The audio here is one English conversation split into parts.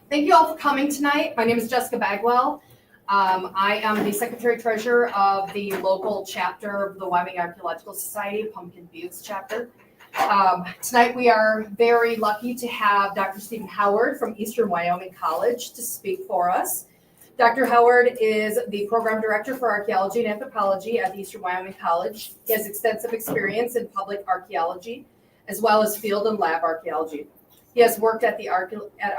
Thank you all for coming tonight. My name is Jessica Bagwell. I am the Secretary Treasurer of the local chapter of the Wyoming Archaeological Society, Pumpkin Buttes chapter. Tonight we are very lucky to have Dr. Stephen Howard from Eastern Wyoming College to speak for us. Dr. Howard is the Program Director for Archaeology and Anthropology at the Eastern Wyoming College. He has extensive experience in public archaeology, as well as field and lab archaeology. He has worked at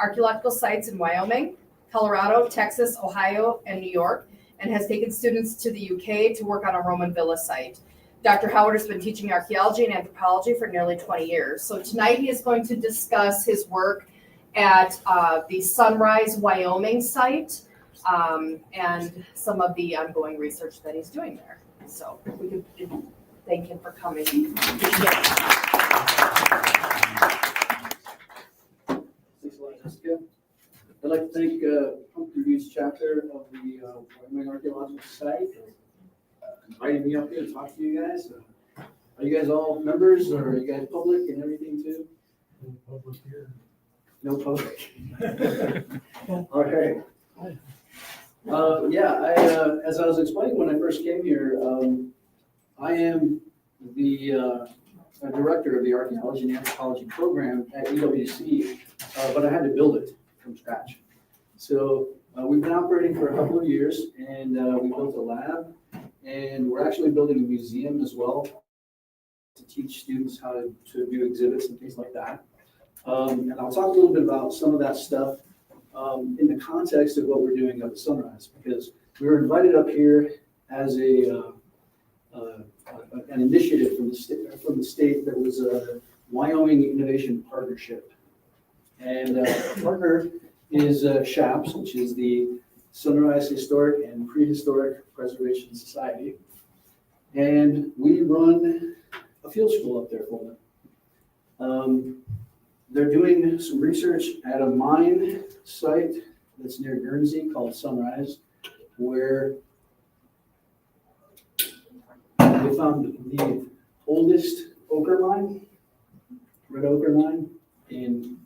archaeological sites in Wyoming, Colorado, Texas, Ohio, and New York, and has taken students to the UK to work on a Roman villa site. Dr. Howard has been teaching archaeology and anthropology for nearly 20 years. So tonight he is going to discuss his work at the Sunrise, Wyoming site and some of the ongoing research that he's doing there. So we could thank him for coming. Thanks a lot, Jessica. I'd like to thank Pumpkin Buttes chapter of the Wyoming Archaeological Society for inviting me up here to talk to you guys. Are you guys all members, or are you guys public and everything too? No public here. No public. All right. As I was explaining when I first came here, I am the director of the Archaeology and Anthropology program at EWC, but I had to build it from scratch. So we've been operating for a couple of years, and we built a lab, and we're actually building a museum as well to teach students how to do exhibits and things like that. And I'll talk a little bit about some of that stuff in the context of what we're doing up at Sunrise, because we were invited up here as an initiative from the state that was a Wyoming Innovation Partnership. And our partner is SHAPS, which is the Sunrise Historic and Prehistoric Preservation Society. And we run a field school up there for them. They're doing some research at a mine site that's near Guernsey called Sunrise, where they found the oldest ochre mine, red ochre mine in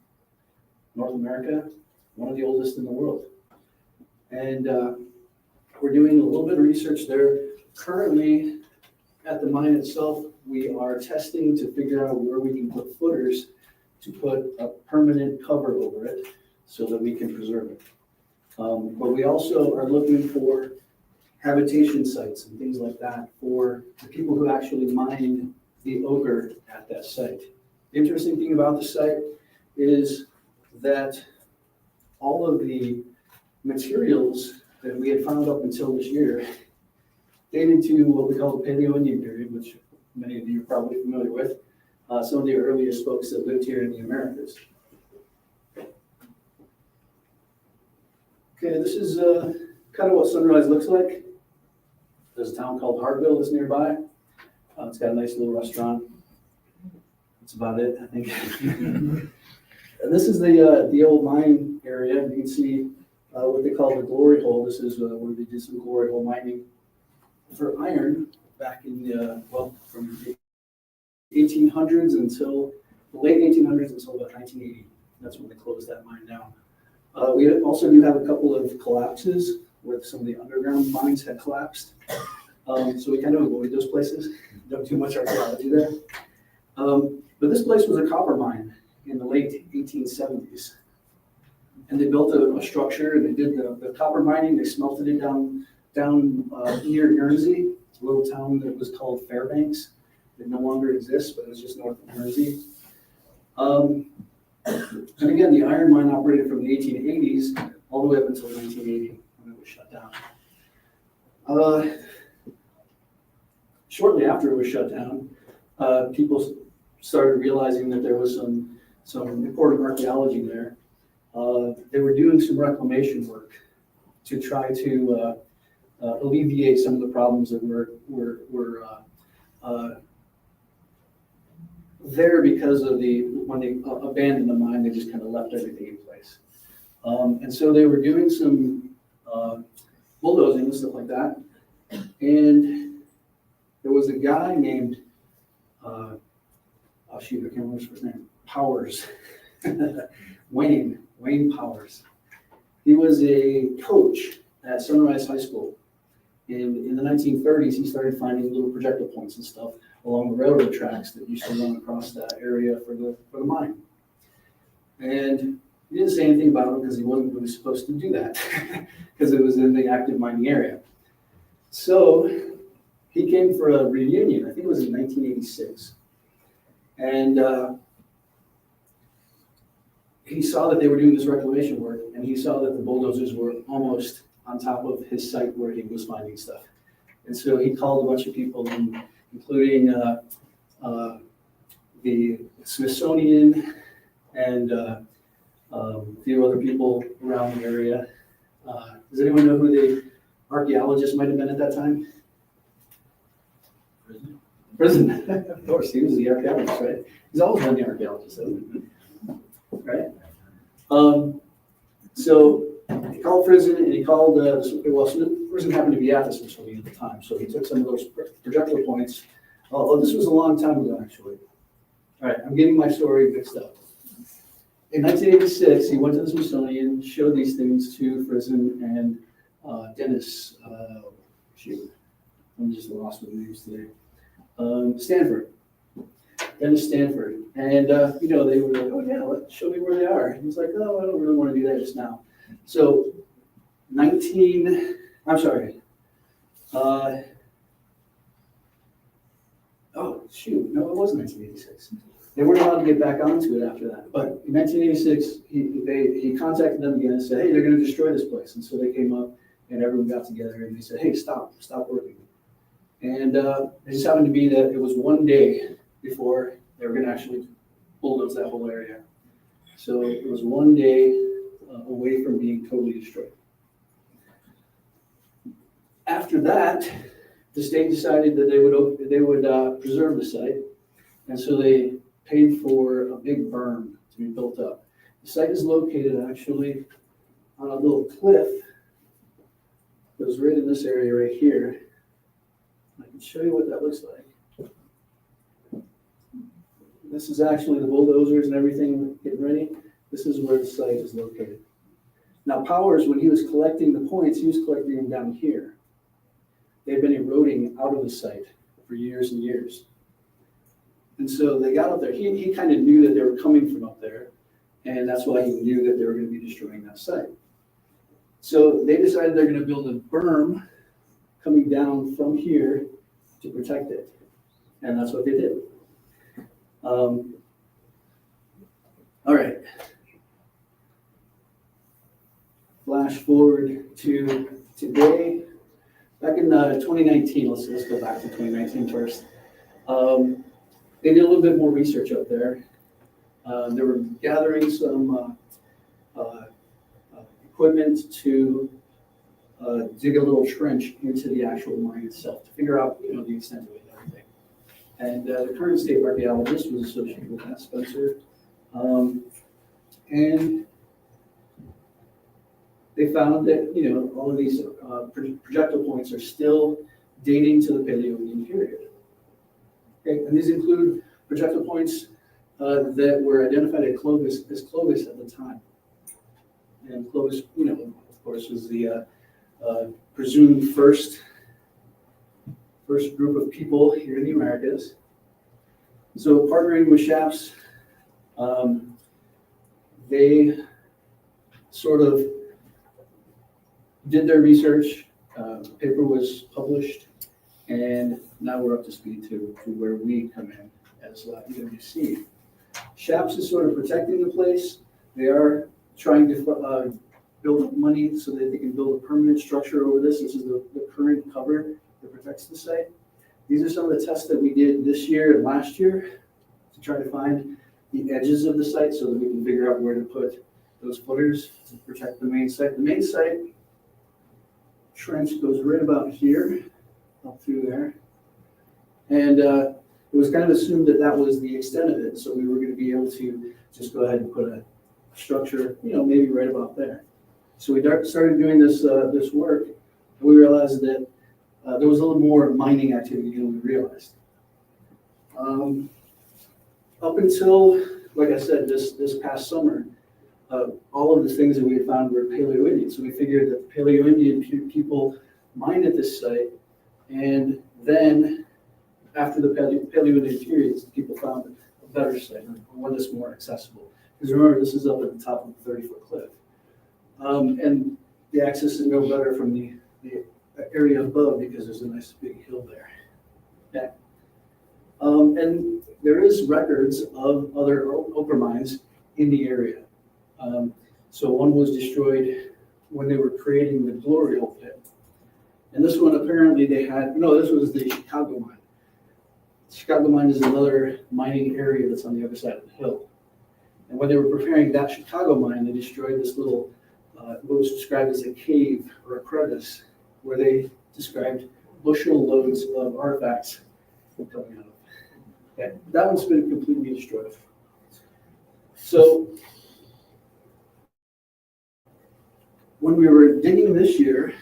North America, one of the oldest in the world. And we're doing a little bit of research there. Currently, at the mine itself, we are testing to figure out where we can put footers to put a permanent cover over it so that we can preserve it. But we also are looking for habitation sites and things like that for the people who actually mined the ochre at that site. The interesting thing about the site is that all of the materials that we had found up until this year dated to what we call the Paleo-Indian period, which many of you are probably familiar with. Some of the earliest folks that lived here in the Americas. Okay, this is kind of what Sunrise looks like. There's a town called Hartville that's nearby. It's got a nice little restaurant. That's about it, I think. And this is the old mine area. You can see what they call the glory hole. This is where they did some glory hole mining for iron back in from the 1800s until the late 1800s until about 1980. That's when they closed that mine down. We also do have a couple of collapses where some of the underground mines had collapsed. So we kind of avoid those places. Don't do much archaeology there. But this place was a copper mine in the late 1870s. And they built a structure, and they did the copper mining. They smelted it down near Guernsey, a little town that was called Fairbanks. It no longer exists, but it was just north of Guernsey. And again, the iron mine operated from the 1880s all the way up until 1980 when it was shut down. Shortly after it was shut down, people started realizing that there was some important archaeology there. They were doing some reclamation work to try to alleviate some of the problems that were there because of when they abandoned the mine, they just kind of left everything in place. And so they were doing some bulldozing and stuff like that. And there was a guy named, I can't remember his first name, Powers, Wayne Powers. He was a coach at Sunrise High School. In the 1930s, he started finding little projectile points and stuff along the railroad tracks that used to run across that area for the mine. And he didn't say anything about it because he wasn't really supposed to do that because it was in the active mining area. So he came for a reunion, I think it was in 1986. And he saw that they were doing this reclamation work, and he saw that the bulldozers were almost on top of his site where he was finding stuff. And so he called a bunch of people, including the Smithsonian and a few other people around the area. Does anyone know who the archaeologist might have been at that time? Prison. Of course, he was the archaeologist, right? He's always been the archaeologist, hasn't he? Right? So he called prison and he called, prison happened to be at the Smithsonian at the time, so he took some of those projectile points. Oh, this was a long time ago, actually. All right, I'm getting my story mixed up. In 1986, he went to the Smithsonian, showed these things to Friesen and Dennis, I'm just lost with names today. Stanford. Dennis Stanford. And, they were like, oh yeah, show me where they are. And he's like, oh, I don't really want to do that just now. So, it was 1986. They weren't allowed to get back onto it after that. But in 1986, he contacted them again and said, hey, they're going to destroy this place. And so they came up and everyone got together and they said, hey, stop working. And it just happened to be that it was one day before they were going to actually bulldoze that whole area. So it was one day away from being totally destroyed. After that, the state decided that they would preserve the site, and so they paid for a big berm to be built up. The site is located actually on a little cliff that was right in this area right here. I can show you what that looks like. This is actually the bulldozers and everything getting ready. This is where the site is located. Now Powers, when he was collecting the points, he was collecting them down here. They've been eroding out of the site for years and years. And so they got up there. He kind of knew that they were coming from up there, and that's why he knew that they were going to be destroying that site. So they decided they're going to build a berm coming down from here to protect it. And that's what they did. All right. Flash forward to today. Back in 2019, let's go back to 2019 first. They did a little bit more research up there. They were gathering some equipment to dig a little trench into the actual mine itself to figure out, the extent of it and everything. And the current state archaeologist was associated with that, Spencer. And they found that, all of these projectile points are still dating to the Paleogene period. Okay, and these include projectile points that were identified as Clovis at the time. And Clovis, of course, was the presumed first group of people here in the Americas. So partnering with SHAPS, they sort of did their research, the paper was published, and now we're up to speed to where we come in as EWC. SHAPS is sort of protecting the place. They are trying to build up money so that they can build a permanent structure over this. This is the current cover that protects the site. These are some of the tests that we did this year and last year to try to find the edges of the site so that we can figure out where to put those footers to protect the main site. The main site trench goes right about here, up through there. And it was kind of assumed that that was the extent of it, so we were going to be able to just go ahead and put a structure, maybe right about there. So we started doing this work, and we realized that there was a little more mining activity than we realized. Up until, like I said, this past summer, all of the things that we had found were Paleo-Indian. So we figured that the Paleo-Indian people mined at this site, and then after the Paleo-Indian periods, people found a better site, one that's more accessible. Because remember, this is up at the top of a 30-foot cliff. And the access is no better from the area above because there's a nice big hill there. Yeah. And there is records of other ochre mines in the area. So one was destroyed when they were creating the Glory Hole pit. And this one apparently they had, no, this was the Chicago mine. Chicago mine is another mining area that's on the other side of the hill. And when they were preparing that Chicago mine, they destroyed this little, what was described as a cave or a crevice, where they described bushel loads of artifacts coming out of. Okay. That one's been completely destroyed. So when we were digging this year,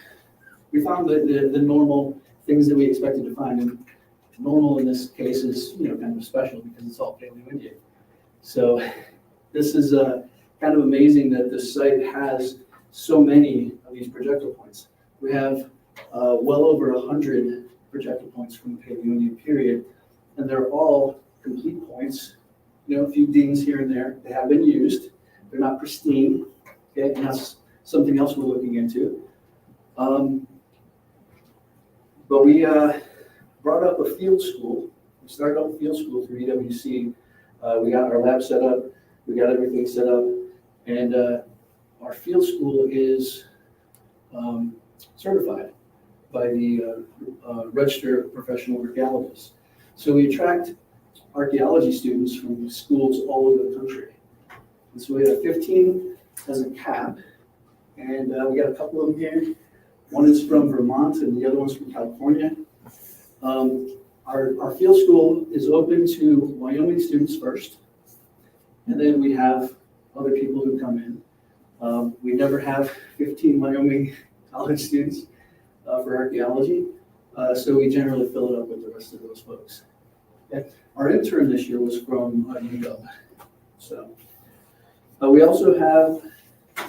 we found the normal things that we expected to find. And normal in this case is, kind of special because it's all Paleo-Indian. So this is kind of amazing that this site has so many of these projectile points. We have well over 100 projectile points from the Paleo-Indian period, and they're all complete points. A few dings here and there. They have been used. They're not pristine. Okay, and that's something else we're looking into. But we brought up a field school. We started up a field school through EWC. We got our lab set up. We got everything set up, and our field school is certified by the Registered Professional Archaeologists. So we attract archaeology students from schools all over the country. And so we have 15 as a cap, and we got a couple of them here. One is from Vermont, and the other one's from California. Our field school is open to Wyoming students first, and then we have other people who come in. We never have 15 Wyoming college students for archaeology, so we generally fill it up with the rest of those folks. Okay. Our intern this year was from UW. So we also have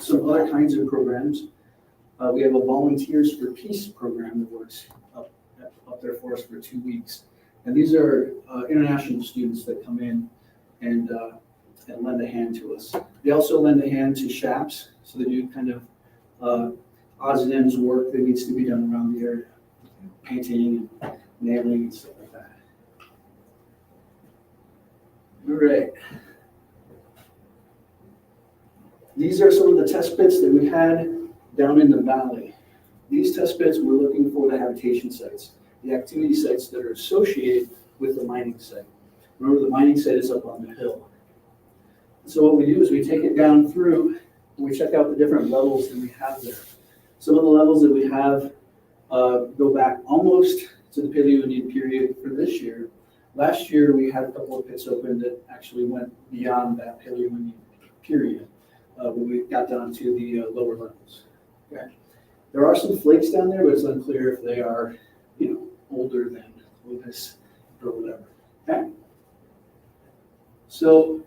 some other kinds of programs. We have a Volunteers for Peace program that works up there for us for 2 weeks. And these are international students that come in and lend a hand to us. They also lend a hand to SHAPS, so they do kind of odds and ends work that needs to be done around the area, painting and nailing and stuff like that. All right. These are some of the test pits that we had down in the valley. These test pits, we're looking for the habitation sites, the activity sites that are associated with the mining site. Remember, the mining site is up on the hill. So what we do is we take it down through and we check out the different levels that we have there. Some of the levels that we have go back almost to the Paleo-Indian period for this year. Last year, we had a couple of pits open that actually went beyond that Paleo-Indian period when we got down to the lower levels. Okay. There are some flakes down there, but it's unclear if they are, older than Lewis or whatever. Okay. So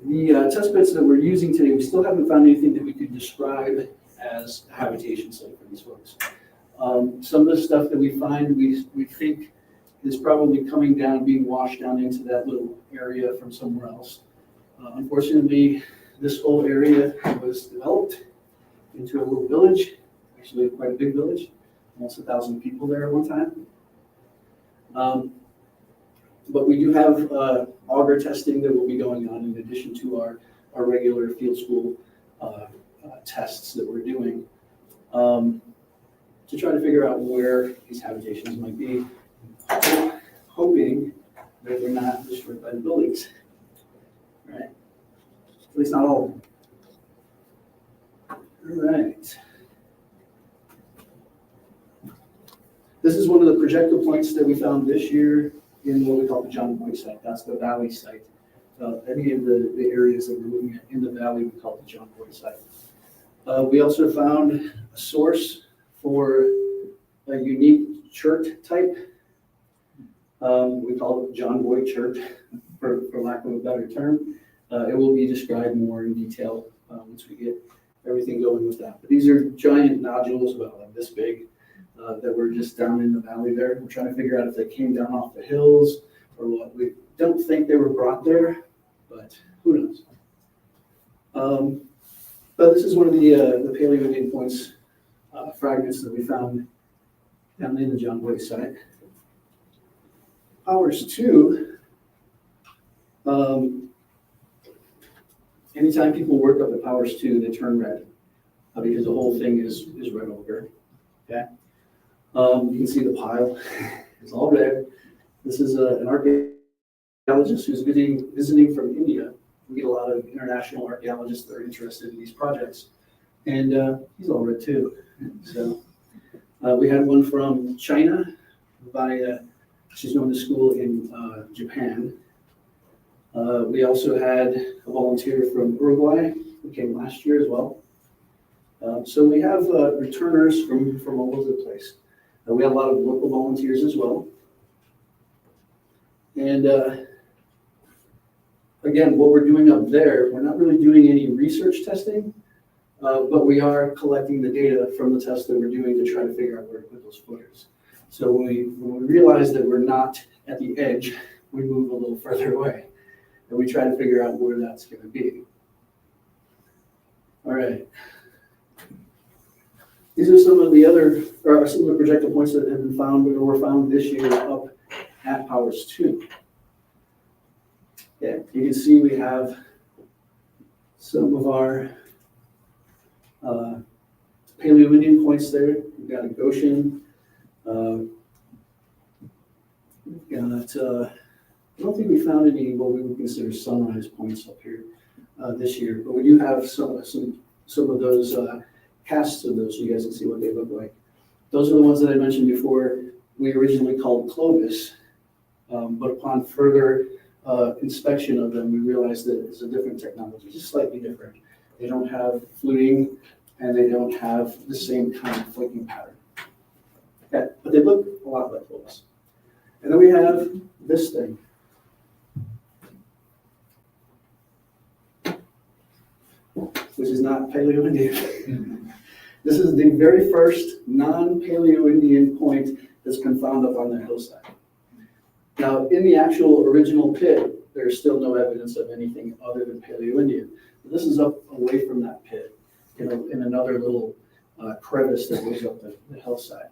the test pits that we're using today, we still haven't found anything that we could describe as a habitation site for these folks. Some of the stuff that we find, we think is probably coming down, being washed down into that little area from somewhere else. Unfortunately, this whole area was developed into a little village, actually quite a big village, almost 1,000 people there at one time. But we do have auger testing that will be going on in addition to our regular field school tests that we're doing to try to figure out where these habitations might be, hoping that they're not destroyed by the buildings, right? At least not all of them. All right. This is one of the projectile points that we found this year in what we call the John Boy site. That's the valley site. Any of the areas that we're looking at in the valley, we call the John Boy site. We also found a source for a unique chert type. We call it John Boy chert, for lack of a better term. It will be described more in detail once we get everything going with that. But these are giant nodules about like this big that were just down in the valley there. We're trying to figure out if they came down off the hills or what. We don't think they were brought there, but who knows? But this is one of the Paleo-Indian points fragments that we found down in the John Boy site. Powers 2, anytime people work up at Powers 2, they turn red because the whole thing is red ochre. Okay, you can see the pile; it's all red. This is an archaeologist who's visiting from India. We get a lot of international archaeologists that are interested in these projects, and he's all red too. So we had one from China by she's going to school in Japan. We also had a volunteer from Uruguay who came last year as well. So we have returners from all over the place. We have a lot of local volunteers as well. And again, what we're doing up there, we're not really doing any research testing, but we are collecting the data from the tests that we're doing to try to figure out where to put those footers. So when we realize that we're not at the edge, we move a little further away, and we try to figure out where that's going to be. All right. These are some of the projectile points that have been found or were found this year up at Powers 2. Yeah, you can see we have some of our Paleo-Indian points there. We've got a Goshen. I don't think we found any what we would consider sunrise points up here this year, but we do have some of those casts of those, so you guys can see what they look like. Those are the ones that I mentioned before. We originally called Clovis, but upon further inspection of them, we realized that it's a different technology, just slightly different. They don't have fluting, and they don't have the same kind of flaking pattern. Okay, but they look a lot like Clovis. And then we have this thing. Which is not Paleo-Indian. This is the very first non-Paleo-Indian point that's been found up on the hillside. Now, in the actual original pit, there's still no evidence of anything other than Paleo-Indian. This is up away from that pit, in another little crevice that goes up the hillside.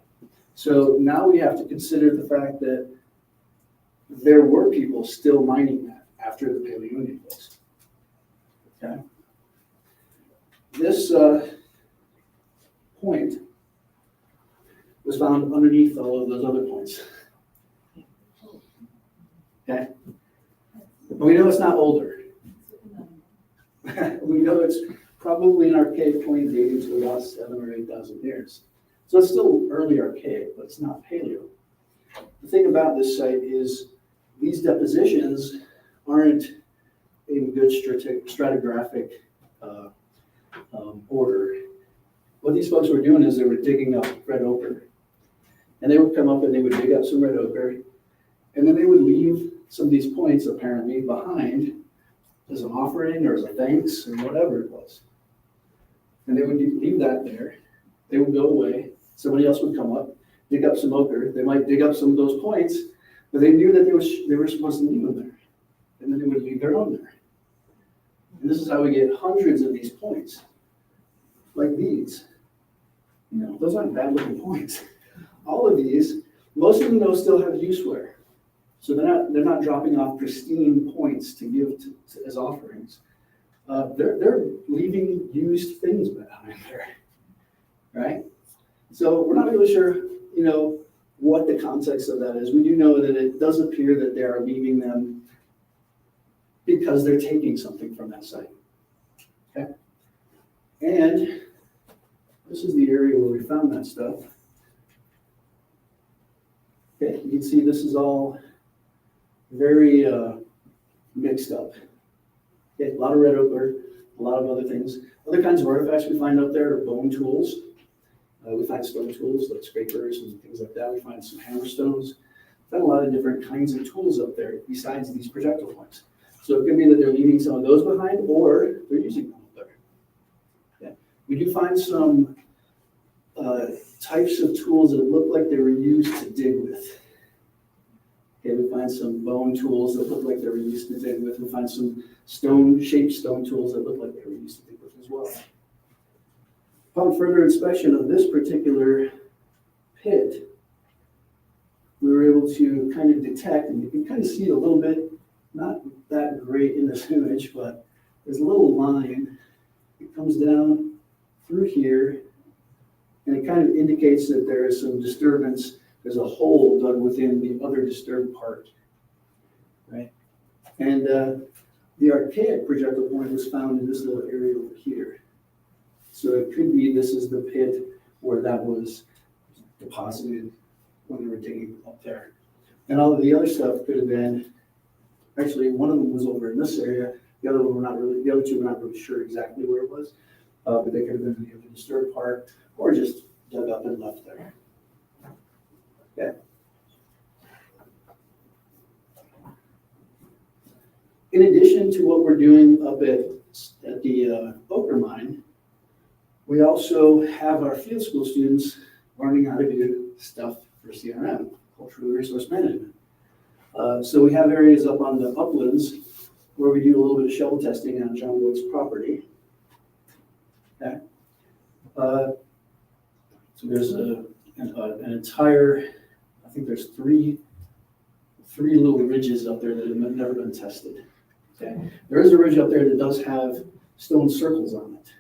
So now we have to consider the fact that there were people still mining that after the Paleo-Indian days. Okay. This point was found underneath all of those other points. Okay? But we know it's not older. We know it's probably an archaic point dating to about 7,000 or 8,000 years. So it's still early archaic, but it's not paleo. The thing about this site is these depositions aren't in good stratigraphic order. What these folks were doing is they were digging up red ochre. And they would come up and they would dig up some red ochre, and then they would leave some of these points apparently behind as an offering or as a thanks or whatever it was. And they would leave that there. They would go away. Somebody else would come up, dig up some ochre. They might dig up some of those points, but they knew that they were supposed to leave them there. And then they would leave their own there. And this is how we get hundreds of these points, like these. You know, those aren't bad looking points. All of these, most of them though still have use wear. So they're not dropping off pristine points to give as offerings. They're leaving used things behind there, right? So we're not really sure, you know, what the context of that is. We do know that it does appear that they are leaving them because they're taking something from that site. Okay, and this is the area where we found that stuff. Okay, you can see this is all very mixed up. Okay, a lot of red ochre, a lot of other things. Other kinds of artifacts we find up there are bone tools. We find stone tools like scrapers and things like that. We find some hammer stones. We find a lot of different kinds of tools up there besides these projectile points. So it could be that they're leaving some of those behind, or they're using them up there. Yeah. We do find some types of tools that look like they were used to dig with. Okay, we find some bone tools that look like they were used to dig with. We find some shaped stone tools that look like they were used to dig with as well. Upon further inspection of this particular pit, we were able to kind of detect, and you can kind of see it a little bit, not that great in this image, but there's a little line that comes down through here, and it kind of indicates that there is some disturbance. There's a hole dug within the other disturbed part, right? And the archaic projectile point was found in this little area over here. So it could be this is the pit where that was deposited when they were digging up there. And all of the other stuff could have been, actually one of them was over in this area. The other two were not really sure exactly where it was, but they could have been in the other disturbed part or just dug up and left there. Okay. In addition to what we're doing up at the Ochre Mine, we also have our field school students learning how to do stuff for CRM, Cultural Resource Management. So we have areas up on the uplands where we do a little bit of shovel testing on John Wood's property. Okay. So there's an entire, I think there's three little ridges up there that have never been tested. Okay. There is a ridge up there that does have stone circles on it.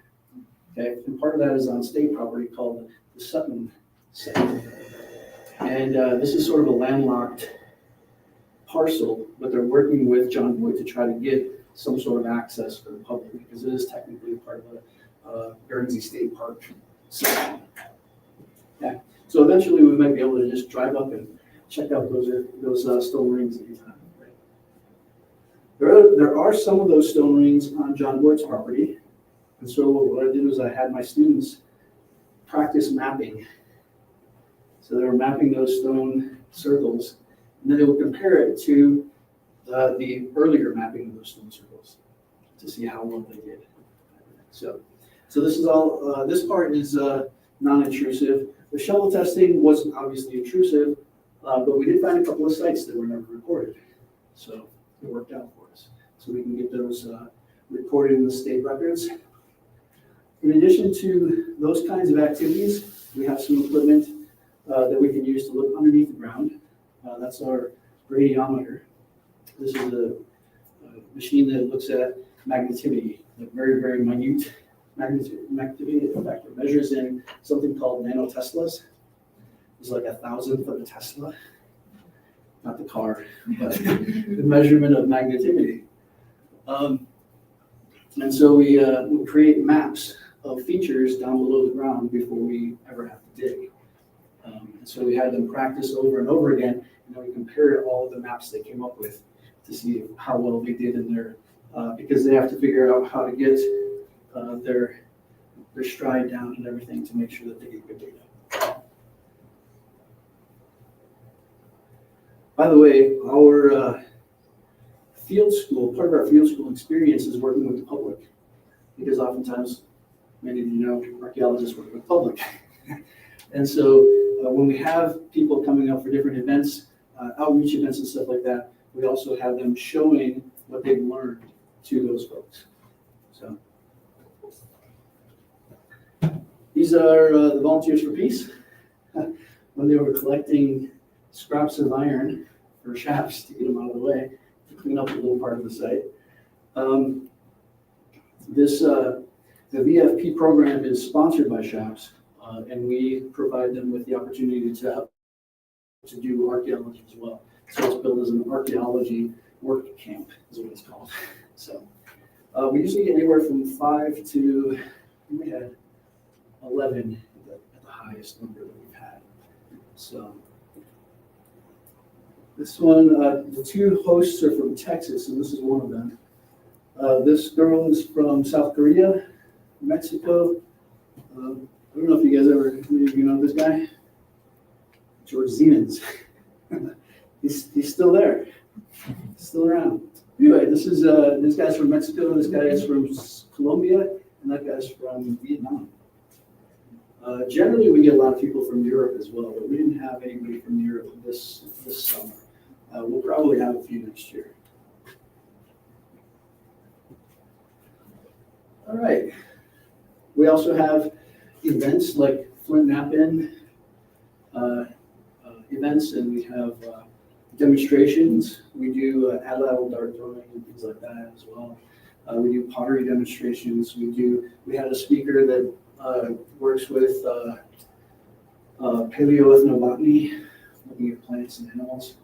Okay. And part of that is on state property called the Sutton site. And this is sort of a landlocked parcel, but they're working with John Boyd to try to get some sort of access for the public because it is technically part of a Guernsey State Park section. Yeah. So eventually we might be able to just drive up and check out those stone rings anytime. Right? There are some of those stone rings on John Boyd's property. And so what I did was I had my students practice mapping. So they were mapping those stone circles, and then they would compare it to the earlier mapping of those stone circles to see how well they did. So this is all, this part is non-intrusive. The shovel testing was obviously intrusive, but we did find a couple of sites that were never recorded. So it worked out for us. So we can get those recorded in the state records. In addition to those kinds of activities, we have some equipment that we can use to look underneath the ground. That's our radiometer. This is a machine that looks at magnetivity, like very, very minute magnetivity. In fact, it measures in something called nanoteslas. It's like 1,000th of a Tesla. Not the car, but the measurement of magnetivity. And so we create maps of features down below the ground before we ever have to dig. And so we had them practice over and over again, and then we compared all the maps they came up with to see how well they did in their, because they have to figure out how to get their stride down and everything to make sure that they get good data. By the way, our field school, part of our field school experience is working with the public, because oftentimes, many of you know, archaeologists work with the public. And so when we have people coming up for different events, outreach events and stuff like that, we also have them showing what they've learned to those folks. So these are the Volunteers for Peace. When they were collecting scraps of iron for shafts to get them out of the way, to clean up a little part of the site. The VFP program is sponsored by SHAPS, and we provide them with the opportunity to do archaeology as well. So it's built as an archaeology work camp, is what it's called. So we usually get anywhere from 5 to, we had 11 at the highest number that we've had. So this one, the two hosts are from Texas, and this is one of them. This girl is from South Korea, Mexico. I don't know if you guys you know this guy? George Siemens. He's still there, still around. Anyway, this guy's from Mexico, this guy is from Colombia, and that guy's from Vietnam. Generally, we get a lot of people from Europe as well, but we didn't have anybody from Europe this summer. We'll probably have a few next year. All right. We also have events like Flint Nap-In events, and we have demonstrations. We do adult dart throwing and things like that as well. We do pottery demonstrations. We had a speaker that works with paleoethnobotany, looking at plants and animals,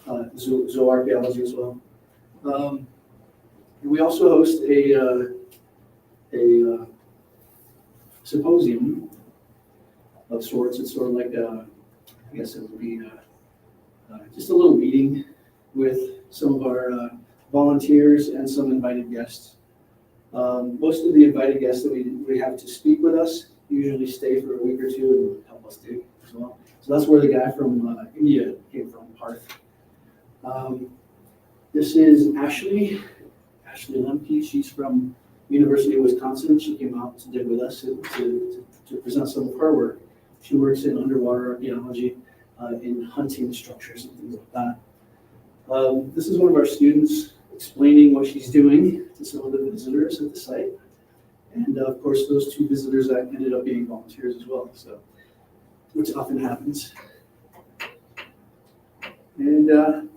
zooarchaeology as well. And we also host a symposium of sorts. It's sort of like I guess it would be just a little meeting with some of our volunteers and some invited guests. Most of the invited guests that we have to speak with us usually stay for a week or two and help us do as well. So that's where the guy from India came from, Parth. This is Ashley Lemke. She's from University of Wisconsin. She came out to dig with us to present some of her work. She works in underwater archaeology, in hunting structures and things like that. This is one of our students explaining what she's doing to some of the visitors at the site. And of course, those two visitors that ended up being volunteers as well, so which often happens. And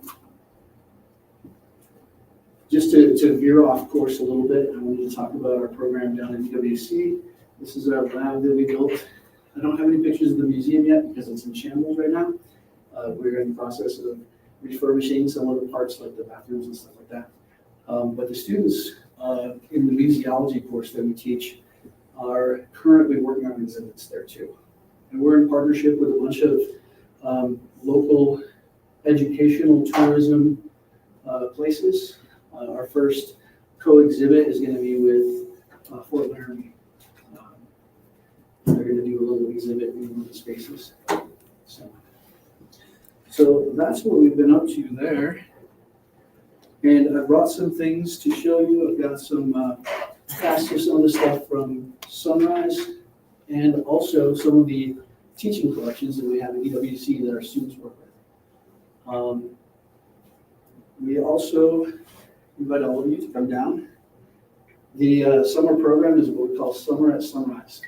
just to veer off course a little bit, I wanted to talk about our program down at UWC. This is our lab that we built. I don't have any pictures of the museum yet because it's in shambles right now. We're in the process of refurbishing some of the parts like the bathrooms and stuff like that. But the students in the museology course that we teach are currently working on exhibits there too. And we're in partnership with a bunch of local educational tourism places. Our first co-exhibit is going to be with Fort Laramie. They're going to do a little exhibit in one of the spaces. So that's what we've been up to there. And I brought some things to show you. I've got some past some of the stuff from Sunrise and also some of the teaching collections that we have at EWC that our students work with. We also invite all of you to come down. The summer program is what we call Summer at Sunrise.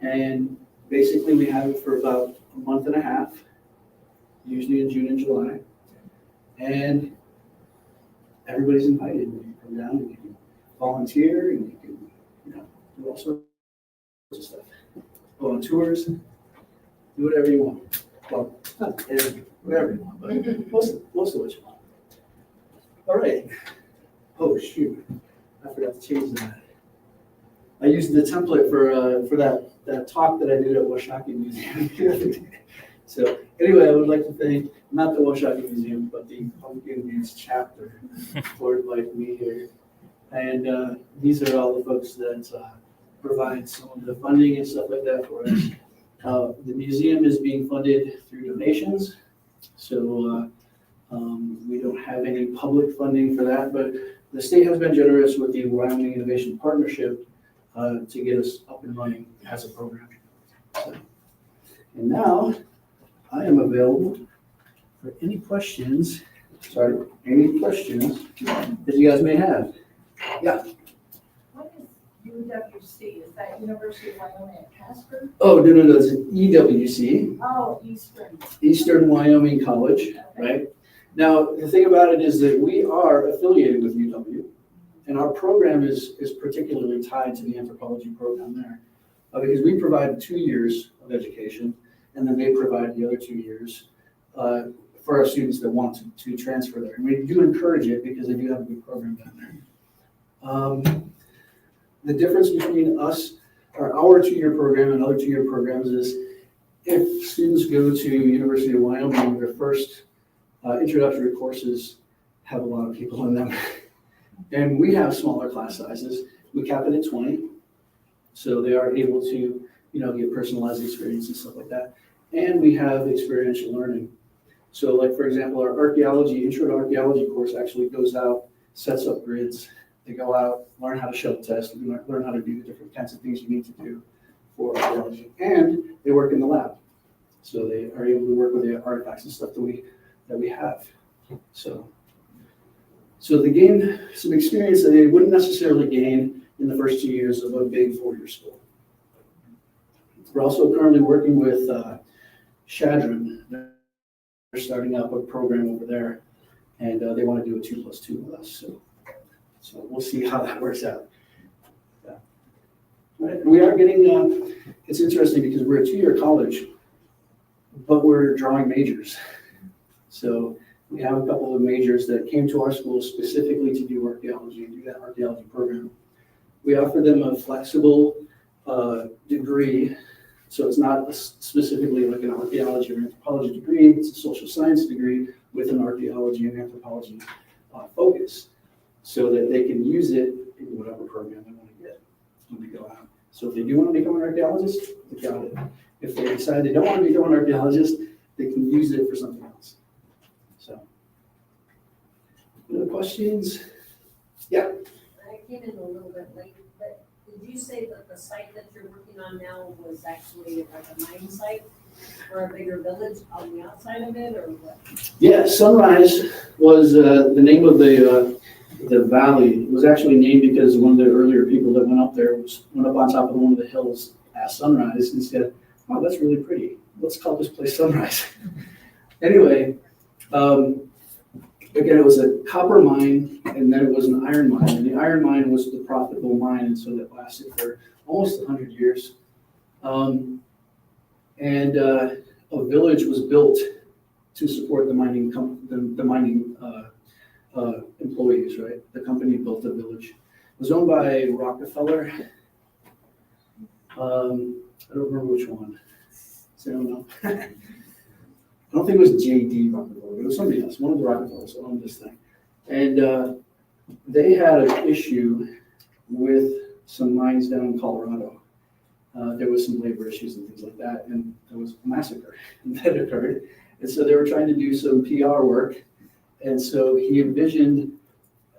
And basically we have it for about a month and a half, usually in June and July. And everybody's invited. You can come down and you can volunteer and you can, do all sorts of stuff. Go on tours, do whatever you want. Well, not whatever you want, but most of what you want. All right. Oh shoot, I forgot to change that. I used the template for that talk that I did at Washakie Museum. So anyway, I would like to thank not the Washakie Museum, but the Pumpkin Beans chapter for inviting me here. And these are all the folks that provide some of the funding and stuff like that for us. The museum is being funded through donations, so we don't have any public funding for that, but the state has been generous with the Wyoming Innovation Partnership to get us up and running as a program. So, and now I am available for any questions that you guys may have. Yeah. What is UWC? Is that University of Wyoming at Casper? Oh, no, it's an EWC. Oh, Eastern Wyoming College, right? Now, the thing about it is that we are affiliated with UW, and our program is particularly tied to the anthropology program there, because we provide 2 years of education, and then they provide the other 2 years for our students that want to transfer there. And we do encourage it because they do have a good program down there. The difference between us, or our 2-year program and other 2-year programs is if students go to University of Wyoming, their first introductory courses have a lot of people in them. And we have smaller class sizes. We cap it at 20. So they are able to, get personalized experience and stuff like that. And we have experiential learning. So like, for example, our archaeology, intro to archaeology course actually goes out, sets up grids. They go out, learn how to shell test, learn how to do the different kinds of things you need to do for archaeology. And they work in the lab. So they are able to work with the artifacts and stuff that we have. So they gain some experience that they wouldn't necessarily gain in the first 2 years of a big 4-year school. We're also currently working with Shadron. They're starting up a program over there, and they want to do a 2+2 with us. So we'll see how that works out. Yeah. Right. We are getting, it's interesting because we're a 2-year college, but we're drawing majors. So we have a couple of majors that came to our school specifically to do archaeology and do that archaeology program. We offer them a flexible degree. So it's not specifically like an archaeology or anthropology degree, it's a social science degree with an archaeology and anthropology focus, so that they can use it in whatever program they want to get when they go out. So if they do want to become an archaeologist, they got it. If they decide they don't want to become an archaeologist, they can use it for something else. So, any other questions? Yeah. I came in a little bit late, but did you say that the site that you're working on now was actually like a mine site for a bigger village on the outside of it, or what? Yeah, Sunrise was the name of the valley. It was actually named because one of the earlier people that went up there went up on top of one of the hills at sunrise and said, "Oh, that's really pretty. Let's call this place Sunrise." Anyway, again, it was a copper mine, and then it was an iron mine. And the iron mine was the profitable mine, and so that lasted for almost 100 years. A village was built to support the mining employees, right? The company built a village. It was owned by Rockefeller. I don't remember which one. So I don't know. I don't think it was J.D. Rockefeller. It was somebody else. One of the Rockefellers owned this thing. And they had an issue with some mines down in Colorado. There was some labor issues and things like that, and there was a massacre that occurred. And so they were trying to do some PR work. And so he envisioned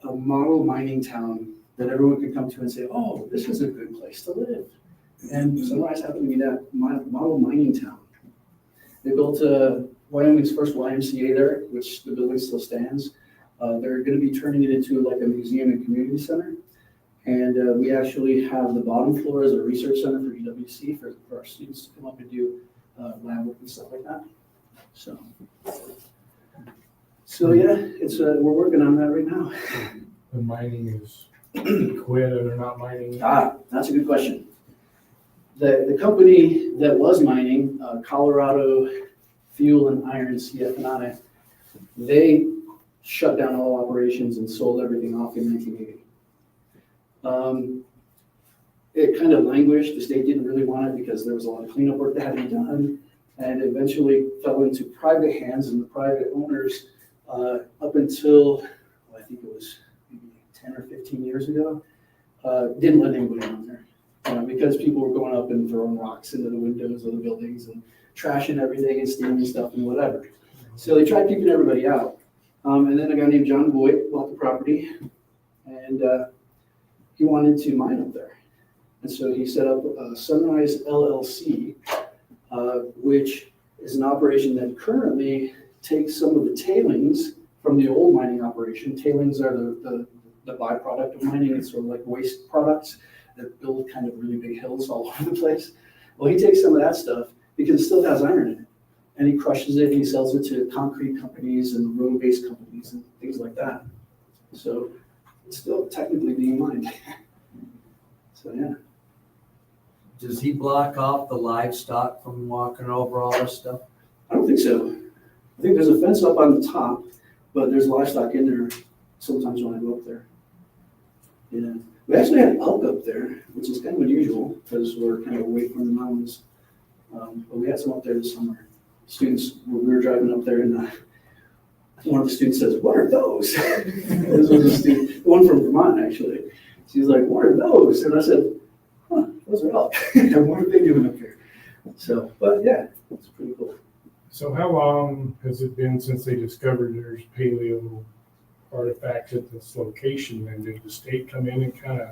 a model mining town that everyone could come to and say, "Oh, this is a good place to live." And Sunrise happened to be that model mining town. They built Wyoming's first YMCA there, which the building still stands. They're going to be turning it into like a museum and community center. And we actually have the bottom floor as a research center for UWC for our students to come up and do lab work and stuff like that. So yeah, it's we're working on that right now. The mining is quit or they're not mining? That's a good question. The company that was mining, Colorado Fuel and Iron, CF&I, they shut down all operations and sold everything off in 1980. It kind of languished. The state didn't really want it because there was a lot of cleanup work that had to be done, and eventually fell into private hands and the private owners up until, I think it was maybe 10 or 15 years ago, didn't let anybody on there. Because people were going up and throwing rocks into the windows of the buildings and trashing everything and stealing stuff and whatever. So they tried keeping everybody out. And then a guy named John Boyd bought the property, and he wanted to mine up there. And so he set up Sunrise LLC, which is an operation that currently takes some of the tailings from the old mining operation. Tailings are the byproduct of mining. It's sort of like waste products that build kind of really big hills all over the place. Well, he takes some of that stuff because it still has iron in it, and he crushes it and he sells it to concrete companies and road-based companies and things like that. So it's still technically being mined. So yeah. Does he block off the livestock from walking over all this stuff? I don't think so. I think there's a fence up on the top, but there's livestock in there sometimes when I go up there. Yeah. We actually had elk up there, which is kind of unusual because we're kind of away from the mountains. But we had some up there this summer. Students, we were driving up there, and one of the students says, "What are those?" This was a student, the one from Vermont, actually. She's like, "What are those?" And I said, "Huh, those are elk." And what are they doing up here? So, but yeah, it's pretty cool. So how long has it been since they discovered there's paleo artifacts at this location? And did the state come in and kind of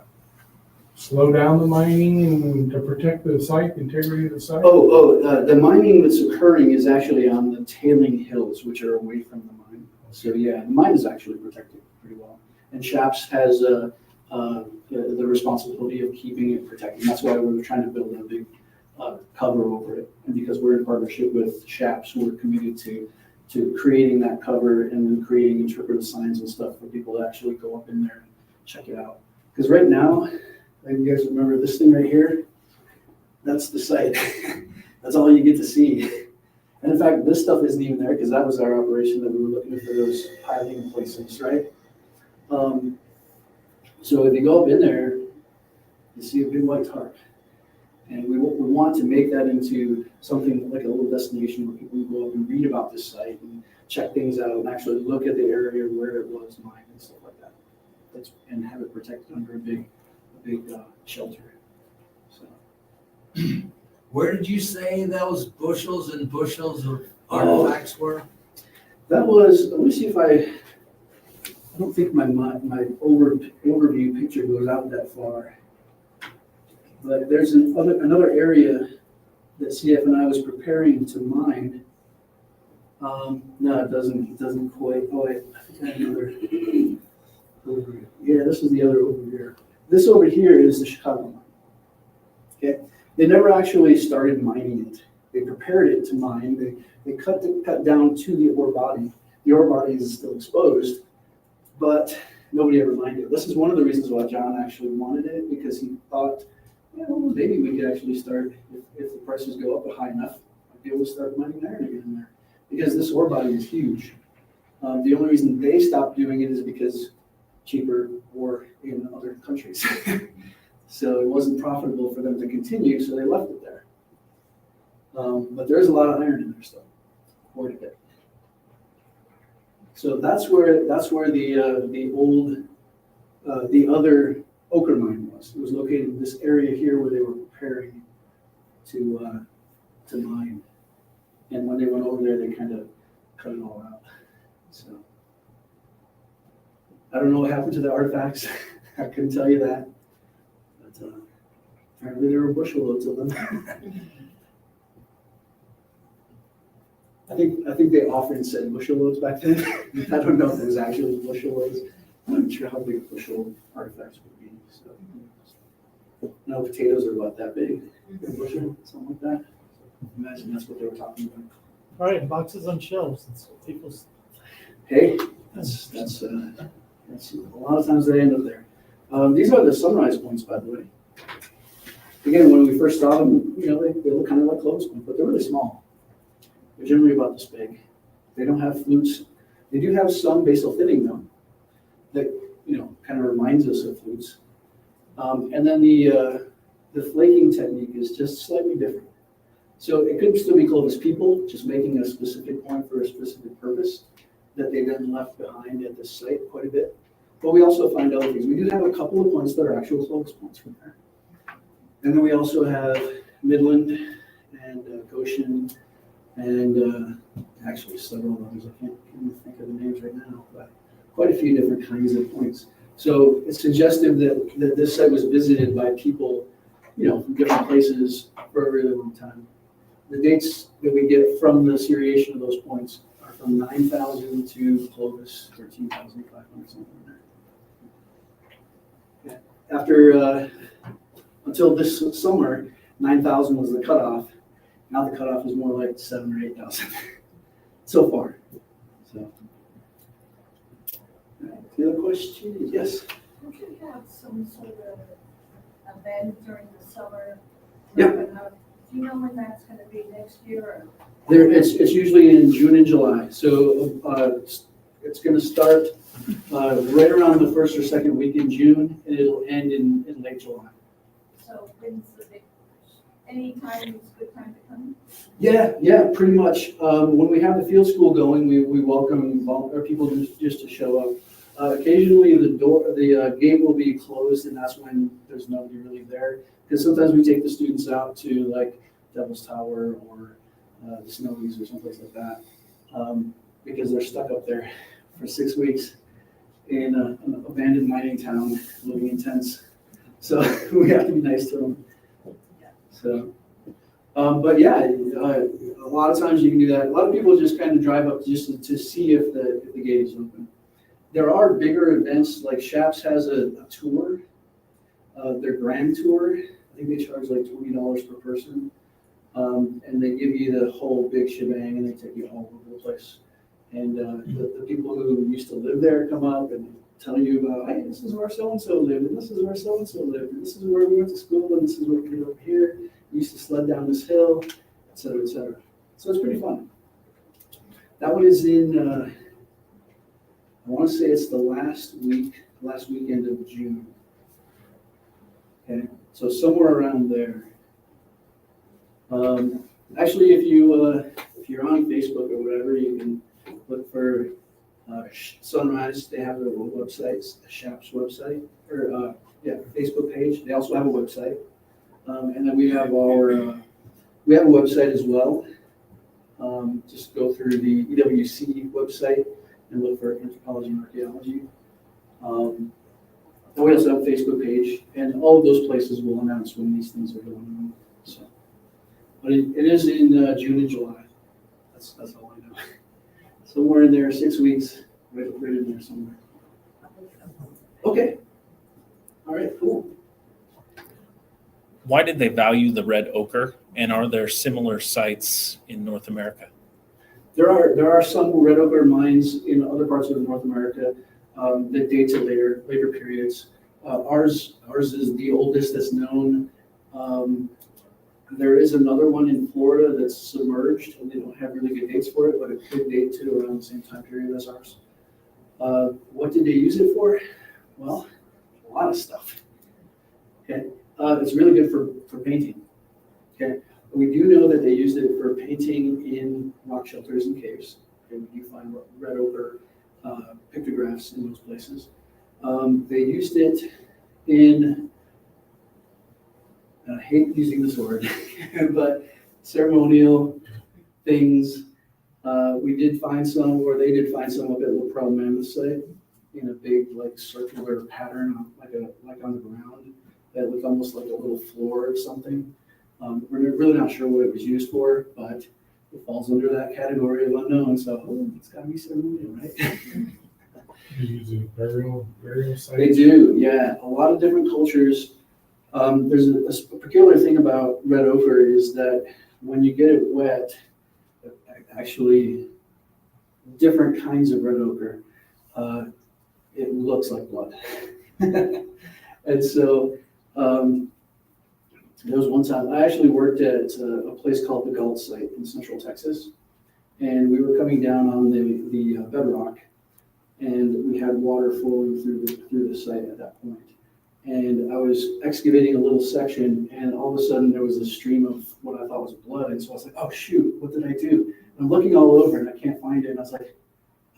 slow down the mining and to protect the site, the integrity of the site? The mining that's occurring is actually on the tailing hills, which are away from the mine. So yeah, the mine is actually protected pretty well. And SHAPS has the responsibility of keeping it protected. That's why we're trying to build a big cover over it. And because we're in partnership with SHAPS, we're committed to creating that cover and then creating interpretive signs and stuff for people to actually go up in there and check it out. Because right now, like you guys remember this thing right here? That's the site. That's all you get to see. And in fact, this stuff isn't even there because that was our operation that we were looking for those piling places, right? So if you go up in there, you see a big white tarp. And we want to make that into something like a little destination where people can go up and read about this site and check things out and actually look at the area where it was mined and stuff like that. And have it protected under a big shelter. So. Where did you say those bushels and bushels of artifacts were? That was, let me see if I don't think my overview picture goes out that far. But there's another area that CF and I was preparing to mine. No, it doesn't quite. Oh wait, I think I have another overview. Yeah, this is the other overview. This over here is the Chicago mine. Okay, they never actually started mining it. They prepared it to mine. They cut down to the ore body. The ore body is still exposed, but nobody ever mined it. This is one of the reasons why John actually wanted it, because he thought, well, maybe we could actually start, if the prices go up high enough, I'd be able to start mining iron again in there. Because this ore body is huge. The only reason they stopped doing it is because cheaper ore in other countries. So it wasn't profitable for them to continue, so they left it there. But there's a lot of iron in there still, quite a bit. So that's where the old, the other ochre mine was. It was located in this area here where they were preparing to mine. And when they went over there, they kind of cut it all out. So I don't know what happened to the artifacts. I couldn't tell you that. But apparently there were bushel loads of them. I think they often said bushel loads back then. I don't know if it was actually bushel loads. I'm not sure how big bushel artifacts would be. So no, potatoes are about that big. A bushel, something like that. Imagine that's what they were talking about. All right, boxes on shelves. That's what people's. Hey, that's a lot of times they end up there. These are the sunrise points, by the way. Again, when we first saw them, they look kind of like clothes points, but they're really small. They're generally about this big. They don't have flutes. They do have some basal thinning though, that kind of reminds us of flutes. And then the flaking technique is just slightly different. So it could still be Clovis people, just making a specific point for a specific purpose that they then left behind at this site quite a bit. But we also find other things. We do have a couple of points that are actual Clovis points from there. And then we also have Midland and Goshen and actually several others. I can't even think of the names right now, but quite a few different kinds of points. So it's suggestive that this site was visited by people, from different places for a really long time. The dates that we get from the seriation of those points are from 9,000 to Clovis, 13,500, something like that. Yeah. After, until this summer, 9,000 was the cutoff. Now the cutoff is more like 7,000 or 8,000 so far. So, the other question? Yes. Would you have some sort of event during the summer? Yeah. Do you know when that's going to be next year? It's usually in June and July. So it's going to start right around the first or second week in June, and it'll end in late July. So when's the big, any time is a good time to come? Yeah, pretty much. When we have the field school going, we welcome people just to show up. Occasionally the gate will be closed, and that's when there's nobody really there. Because sometimes we take the students out to like Devil's Tower or the Snowies or someplace like that, because they're stuck up there for 6 weeks in an abandoned mining town, living in tents. So we have to be nice to them. So, but yeah, a lot of times you can do that. A lot of people just kind of drive up just to see if the gate is open. There are bigger events, like Shaps has a tour, their grand tour. I think they charge like $20 per person. And they give you the whole big shebang and they take you all over the place. And the people who used to live there come up and tell you about, hey, this is where so-and-so lived, and this is where so-and-so lived, and this is where we went to school, and this is what we did over here. We used to sled down this hill, et cetera, et cetera. So it's pretty fun. That one is in, I want to say it's the last weekend of June. Okay, so somewhere around there. Actually, if you're on Facebook or whatever, you can look for Sunrise. They have their own website, a Shaps website, or Facebook page. They also have a website, and then we have a website as well. Just go through the EWC website and look for Anthropology and Archaeology. We also have a Facebook page, and all of those places will announce when these things are going on. So, but it is in June and July. That's all I know. Somewhere in there, 6 weeks, right in there somewhere. Okay. All right, cool. Why did they value the red ochre, and are there similar sites in North America? There are some red ochre mines in other parts of North America that date to later periods. Ours is the oldest that's known. There is another one in Florida that's submerged, and they don't have really good dates for it, but it could date to around the same time period as ours. What did they use it for? Well, a lot of stuff. Okay, it's really good for painting. Okay, we do know that they used it for painting in rock shelters and caves. Okay, we do find red ochre pictographs in those places. They used it in, I hate using this word, but ceremonial things. We did find some, or they did find some up at the Pearl Mammoth site in a big, like, circular pattern, like on the ground, that looked almost like a little floor or something. We're really not sure what it was used for, but it falls under that category of unknown. So it's got to be ceremonial, right? They use a burial site. They do, yeah. A lot of different cultures. There's a peculiar thing about red ochre is that when you get it wet, actually different kinds of red ochre, it looks like blood. And so there was one time, I actually worked at a place called the Gillette site in Central Texas, and we were coming down on the bedrock, and we had water flowing through the site at that point. And I was excavating a little section, and all of a sudden there was a stream of what I thought was blood. And so I was like, oh shoot, what did I do? And I'm looking all over and I can't find it. And I was like,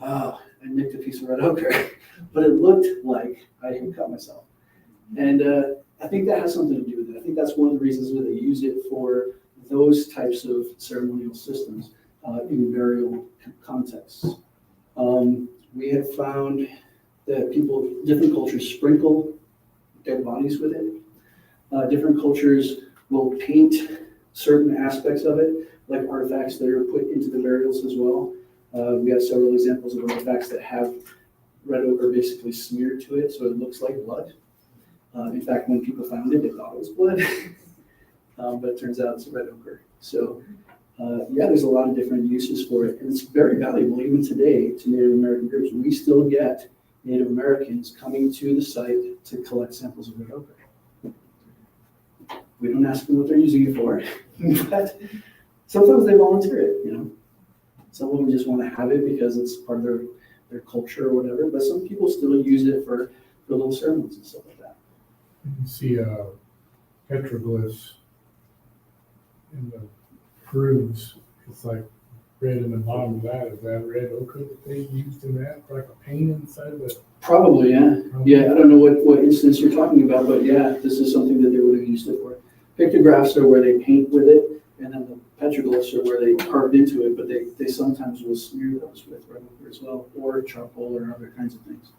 oh, I nicked a piece of red ochre. But it looked like I had cut myself. And I think that has something to do with it. I think that's one of the reasons that they use it for those types of ceremonial systems in burial contexts. We have found that different cultures sprinkle dead bodies with it. Different cultures will paint certain aspects of it, like artifacts that are put into the burials as well. We have several examples of artifacts that have red ochre basically smeared to it, so it looks like blood. In fact, when people found it, they thought it was blood, but it turns out it's red ochre. So there's a lot of different uses for it, and it's very valuable even today to Native American groups. We still get Native Americans coming to the site to collect samples of red ochre. We don't ask them what they're using it for, but sometimes they volunteer it, you know. Some of them just want to have it because it's part of their culture or whatever, but some people still use it for little ceremonies and stuff like that. You see petroglyphs in the grooves. It's like red in the bottom of that. Is that red ochre that they used in that? Like a paint inside of it? Probably, yeah. Yeah, I don't know what instance you're talking about, but yeah, this is something that they would have used it for. Pictographs are where they paint with it, and then petroglyphs or where they carved into it, but they sometimes will smear those with red ochre as well, or charcoal or other kinds of things.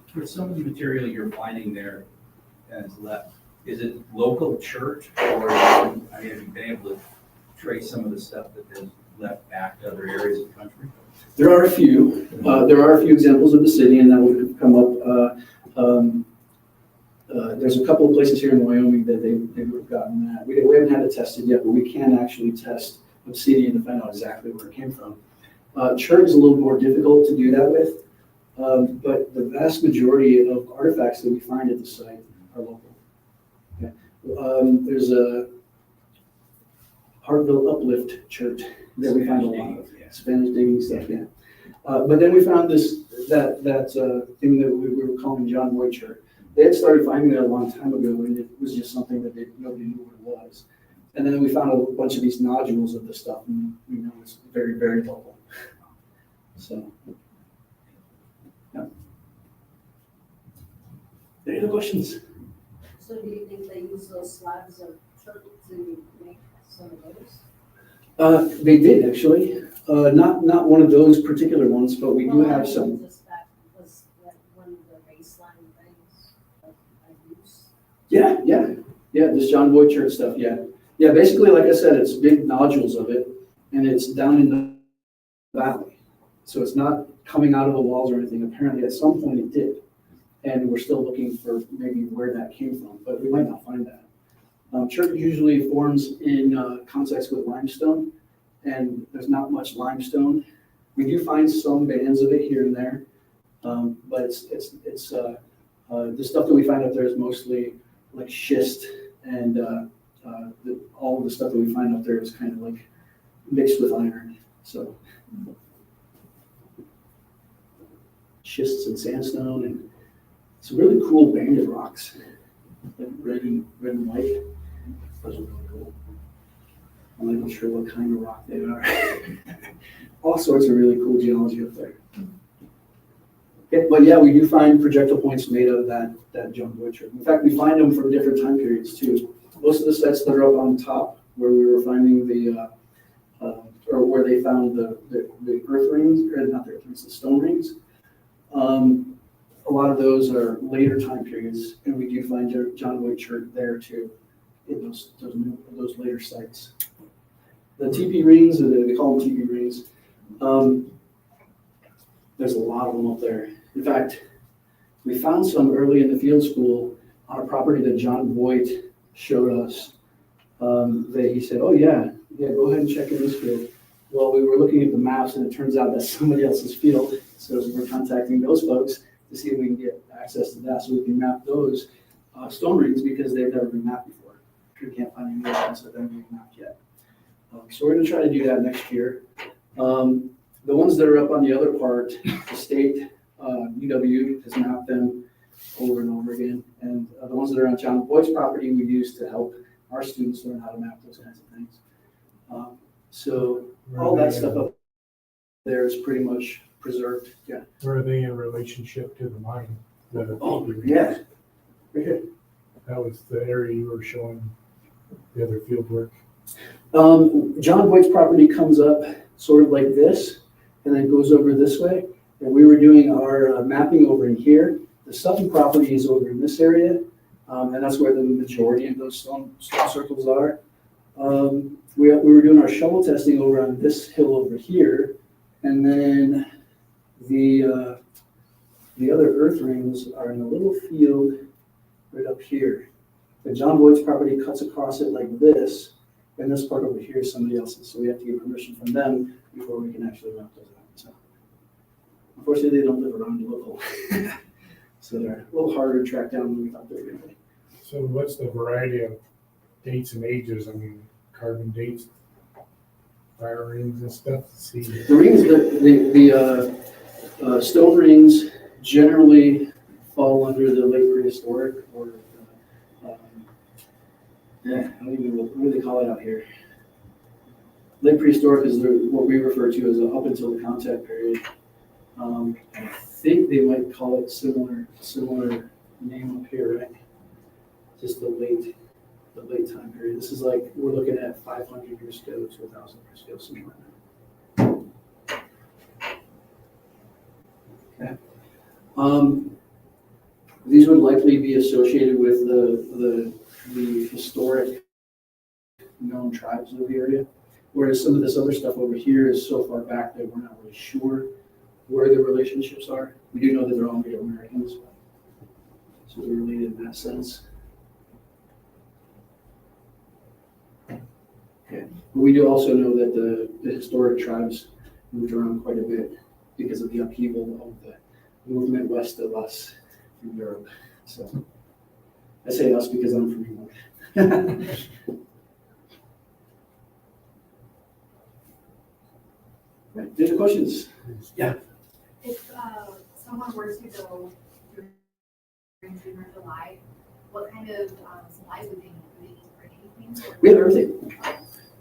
For some of the material you're finding there as left, is it local church or, I mean, have you been able to trace some of the stuff that is left back to other areas of the country? There are a few. There are a few examples of the city, and that would come up. There's a couple of places here in Wyoming that they would have gotten that. We haven't had it tested yet, but we can actually test obsidian to find out exactly where it came from. Chert is a little more difficult to do that with, but the vast majority of artifacts that we find at the site are local. Okay. There's a Hartville Uplift chert that we find a lot of. Spanish digging stuff, yeah. But then we found that thing that we were calling John Boyd chert. They had started finding that a long time ago, and it was just something that nobody knew what it was. And then we found a bunch of these nodules of the stuff, and we know it's very, very local. So, yeah. Any other questions? So do you think they use those slabs of chert to make some of those? They did actually. Not one of those particular ones, but we do Well, I have mean, some. just that was like one of the baseline things of use. Yeah, this John Boyd church stuff, yeah. Yeah, basically, like I said, it's big nodules of it, and it's down in the valley. So it's not coming out of the walls or anything. Apparently, at some point it did. And we're still looking for maybe where that came from, but we might not find that. Chert usually forms in context with limestone, and there's not much limestone. We do find some bands of it here and there, but it's the stuff that we find up there is mostly like schist, and all of the stuff that we find up there is kind of like mixed with iron. So schists and sandstone, and some really cool banded rocks, like red and white. Those are really cool. I'm not even sure what kind of rock they are. All sorts of really cool geology up there. Okay, but yeah, we do find projectile points made of that John Boyd chert. In fact, we find them from different time periods too. Most of the sets that are up on top, where we were finding or where they found the earth rings, or not the earth rings, the stone rings. A lot of those are later time periods, and we do find John Boyd chert there too, in those later sites. The TP rings, or they call them TP rings, there's a lot of them up there. In fact, we found some early in the field school on a property that John Boyd showed us, that he said, oh yeah, go ahead and check in this field. Well, we were looking at the maps, and it turns out that's somebody else's field, so we're contacting those folks to see if we can get access to that, so we can map those stone rings, because they've never been mapped before. We can't find any evidence that they've been mapped yet. So we're going to try to do that next year. The ones that are up on the other part, the state, UW has mapped them over and over again. And the ones that are on John Boyd's property, we use to help our students learn how to map those kinds of things. So all that stuff up there is pretty much preserved. Yeah. Where are they in relationship to the mine? Oh, yeah. Right here. That was the area you were showing the other field work. John Boyd's property comes up sort of like this, and then goes over this way. And we were doing our mapping over in here. The Sutton property is over in this area, and that's where the majority of those stone circles are. We were doing our shovel testing over on this hill over here, and then the other earth rings are in a little field right up here. The John Boyd's property cuts across it like this, and this part over here is somebody else's, so we have to get permission from them before we can actually map those out. So, unfortunately, they don't live around local, so they're a little harder to track down than we thought they were going to be. So what's the variety of dates and ages? I mean, carbon dates, fire rings and stuff to see. The rings, the stone rings generally fall under the late prehistoric, or I don't even know, what do they call it out here? Late prehistoric is what we refer to as up until the contact period. I think they might call it similar name up here, right? Just the late. the late time period. This is like, we're looking at 500 years ago to 1,000 years ago, something like that. Okay. These would likely be associated with the historic known tribes of the area, whereas some of this other stuff over here is so far back that we're not really sure where the relationships are. We do know that they're all Native Americans, so they're related in that sense. Okay. But we do also know that the historic tribes moved around quite a bit because of the upheaval of the movement west of us from Europe. So I say us because I'm from England. Right. Any questions? Yeah. If someone were to go during June or July, what kind of supplies would they need? Would they need to bring anything? We have everything.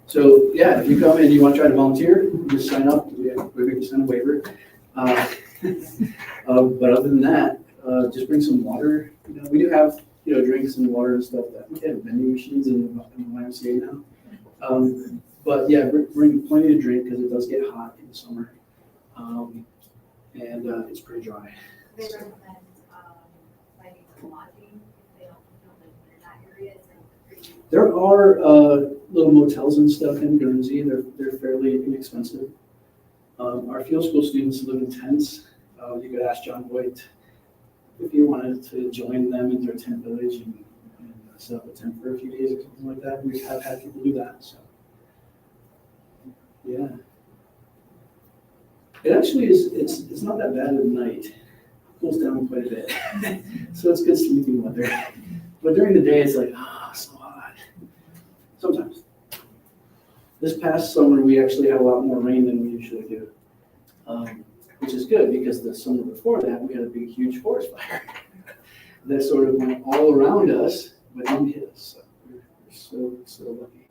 So yeah, if you come and you want to try to volunteer, you just sign up. We make you sign a waiver. But other than that, just bring some water. You know, we do have drinks and water and stuff. That we have vending machines in the YMCA now. But yeah, bring plenty to drink because it does get hot in the summer, and it's pretty dry. They recommend finding some lodging if they don't live in that area. There are little motels and stuff in Guernsey. They're fairly inexpensive. Our field school students live in tents. You could ask John White if you wanted to join them in their tent village and set up a tent for a few days or something like that. We have had people do that. So yeah, it actually is. It's not that bad at night. It cools down quite a bit, so it's good sleeping weather. But during the day, it's like so hot. Sometimes. This past summer, we actually had a lot more rain than we usually do, which is good because the summer before that, we had a big, huge forest fire that sort of went all around us, but didn't hit us. So we're so lucky.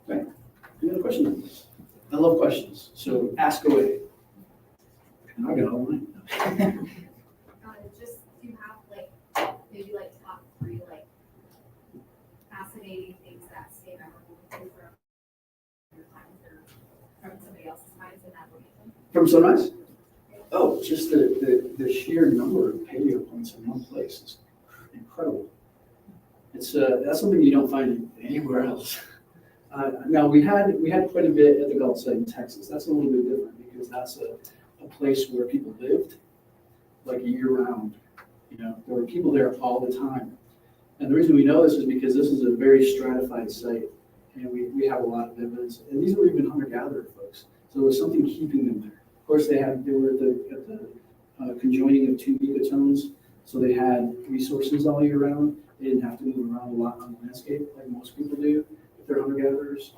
Right. Any other questions? I love questions, so ask away. And I got all mine. Just do you have maybe top 3 fascinating things that stay memorable with you from your times or from somebody else's times in that region? From Sunrise? Oh, just the sheer number of paleo points in one place is incredible. It's that's something you don't find anywhere else. Now we had quite a bit at the Galt site in Texas. That's a little bit different because that's a place where people lived like year round. There were people there all the time. And the reason we know this is because this is a very stratified site, and we have a lot of evidence. And these were even hunter-gatherer folks, so there was something keeping them there. Of course, they were at the conjoining of 2 ecotones, so they had resources all year round. They didn't have to move around a lot on the landscape like most people do if they're hunter-gatherers.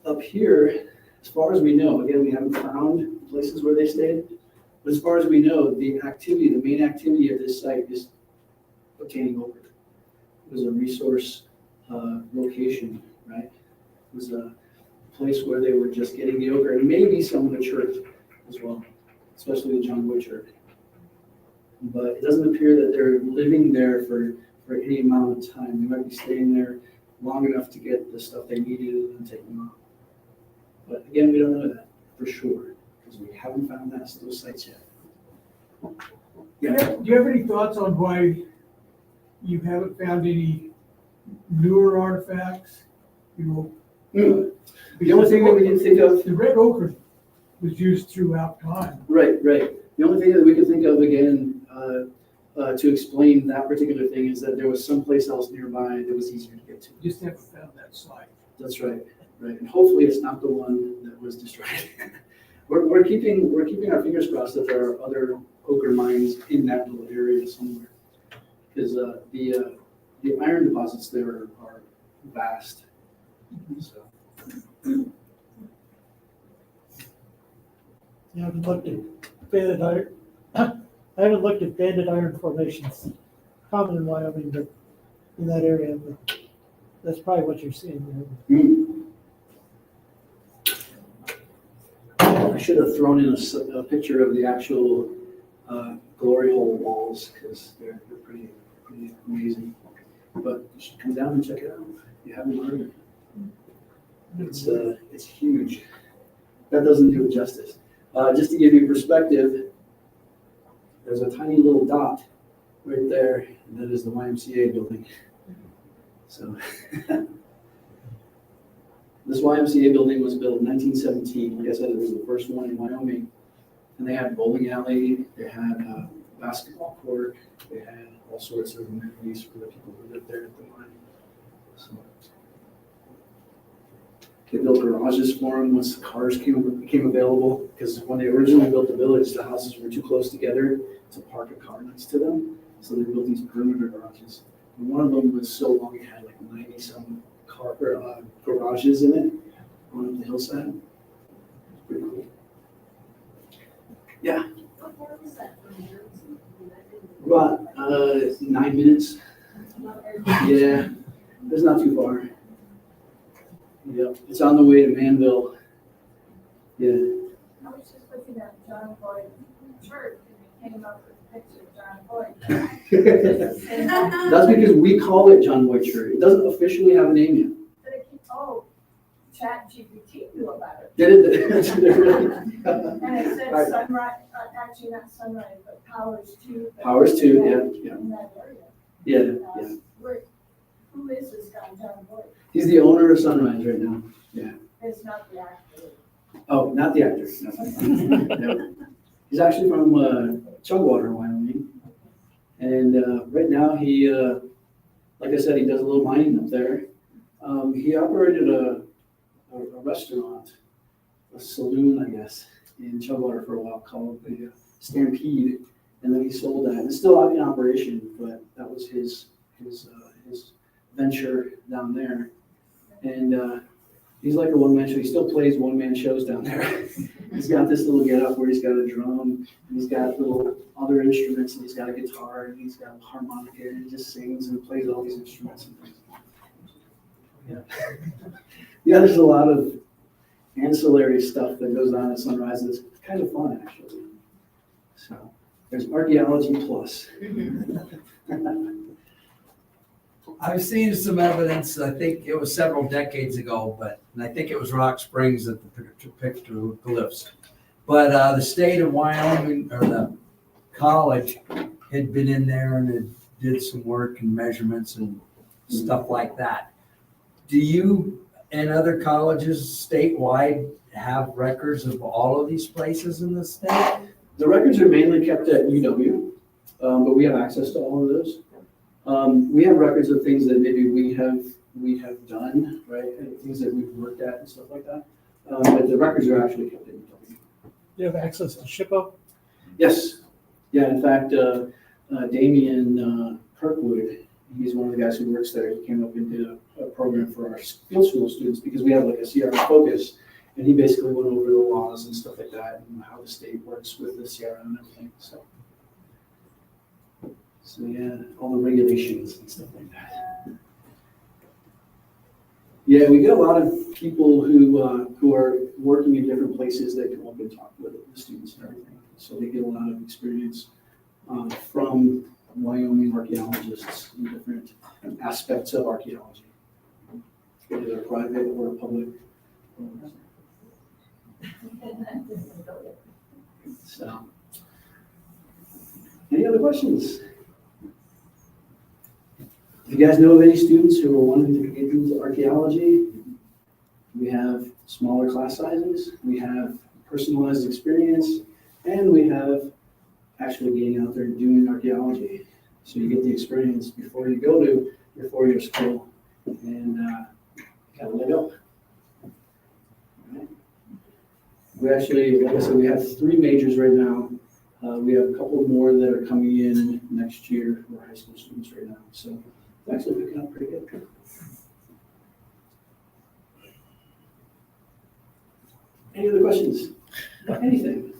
Up here, as far as we know, again, we haven't found places where they stayed, but as far as we know, the main activity of this site is obtaining ochre. It was a resource location, right? It was a place where they were just getting the ochre, and maybe some of the church as well, especially the John Wood church. But it doesn't appear that they're living there for any amount of time. They might be staying there long enough to get the stuff they needed and then take them out. But again, we don't know that for sure because we haven't found those sites yet. Do you have any thoughts on why you haven't found any newer artifacts? The only thing that we can think of. The red ochre was used throughout time. Right. The only thing that we can think of again to explain that particular thing is that there was someplace else nearby that was easier to get to. Just haven't found that site. That's right. And hopefully it's not the one that was destroyed. we're keeping our fingers crossed that there are other ochre mines in that little area somewhere, because the iron deposits there are vast. So. You haven't looked at banded iron. I haven't looked at banded iron formations, common in Wyoming, but in that area. But that's probably what you're seeing there. I should have thrown in a picture of the actual glory hole walls because they're pretty pretty amazing. But you should come down and check it out if you haven't heard it. It's huge. That doesn't do it justice. Just to give you perspective, there's a tiny little dot right there, and that is the YMCA building. So this YMCA building was built in 1917. Like I said, it was the first one in Wyoming. And they had a bowling alley, they had a basketball court, they had all sorts of amenities for the people who lived there at the time. So they built garages for them once the cars became available, because when they originally built the village, the houses were too close together to park a car next to them. So they built these perimeter garages. And one of them was so long, it had like 90-some garages in it on up the hillside. Pretty cool. Yeah. How far is that from here? About 9 minutes. Yeah, it's not too far. Yep, it's on the way to Manville. Yeah. I was just looking at John Boyd Church and it came up with a picture of John Boyd. That's because we call it John Boyd Church. It doesn't officially have a name yet. Oh, ChatGPT knew about it. Did it? Really? And it said Right. sunrise, actually not sunrise, but Powers 2. Powers 2, yeah. In that area. Yeah. Who is this guy, John Boyd? He's the owner of Sunrise right now. Yeah. It's not the actor. Oh, not the actor. No. No. He's actually from Chugwater, Wyoming. And right now he, like I said, he does a little mining up there. He operated a restaurant, a saloon, I guess, in Chugwater for a while called the Stampede. And then he sold that. It's still in operation, but that was his venture down there. And he's like a one-man show. He still plays one-man shows down there. He's got this little get-up where he's got a drum, and he's got little other instruments, and he's got a guitar, and he's got a harmonica, and he just sings and plays all these instruments and things. Yeah. Yeah, there's a lot of ancillary stuff that goes on at Sunrise that's kind of fun, actually. So there's Archaeology Plus. I've seen some evidence, I think it was several decades ago, and I think it was Rock Springs at the petroglyphs. But the state of Wyoming, or the college, had been in there and it did some work and measurements and stuff like that. Do you and other colleges statewide have records of all of these places in the state? The records are mainly kept at UW, but we have access to all of those. We have records of things that maybe we have done, right, and things that we've worked at and stuff like that. But the records are actually kept at UW. You have access to SHPO? Yes. Yeah, in fact, Damian Kirkwood, he's one of the guys who works there. He came up and did a program for our field school students because we have like a CRM focus. And he basically went over the laws and stuff like that and how the state works with the CRM and everything. So yeah, all the regulations and stuff like that. Yeah, we get a lot of people who are working in different places that come up and talk with the students and everything. So they get a lot of experience from Wyoming archaeologists in different aspects of archaeology, whether they're private or public. So, any other questions? If you guys know of any students who are wanting to get into archaeology, we have smaller class sizes, we have personalized experience, and we have actually getting out there and doing archaeology. So you get the experience before you go to your four-year school and got a leg up. We actually, like I said, we have 3 majors right now. We have a couple more that are coming in next year for high school students right now. So it's actually picking up pretty good. Any other questions about anything?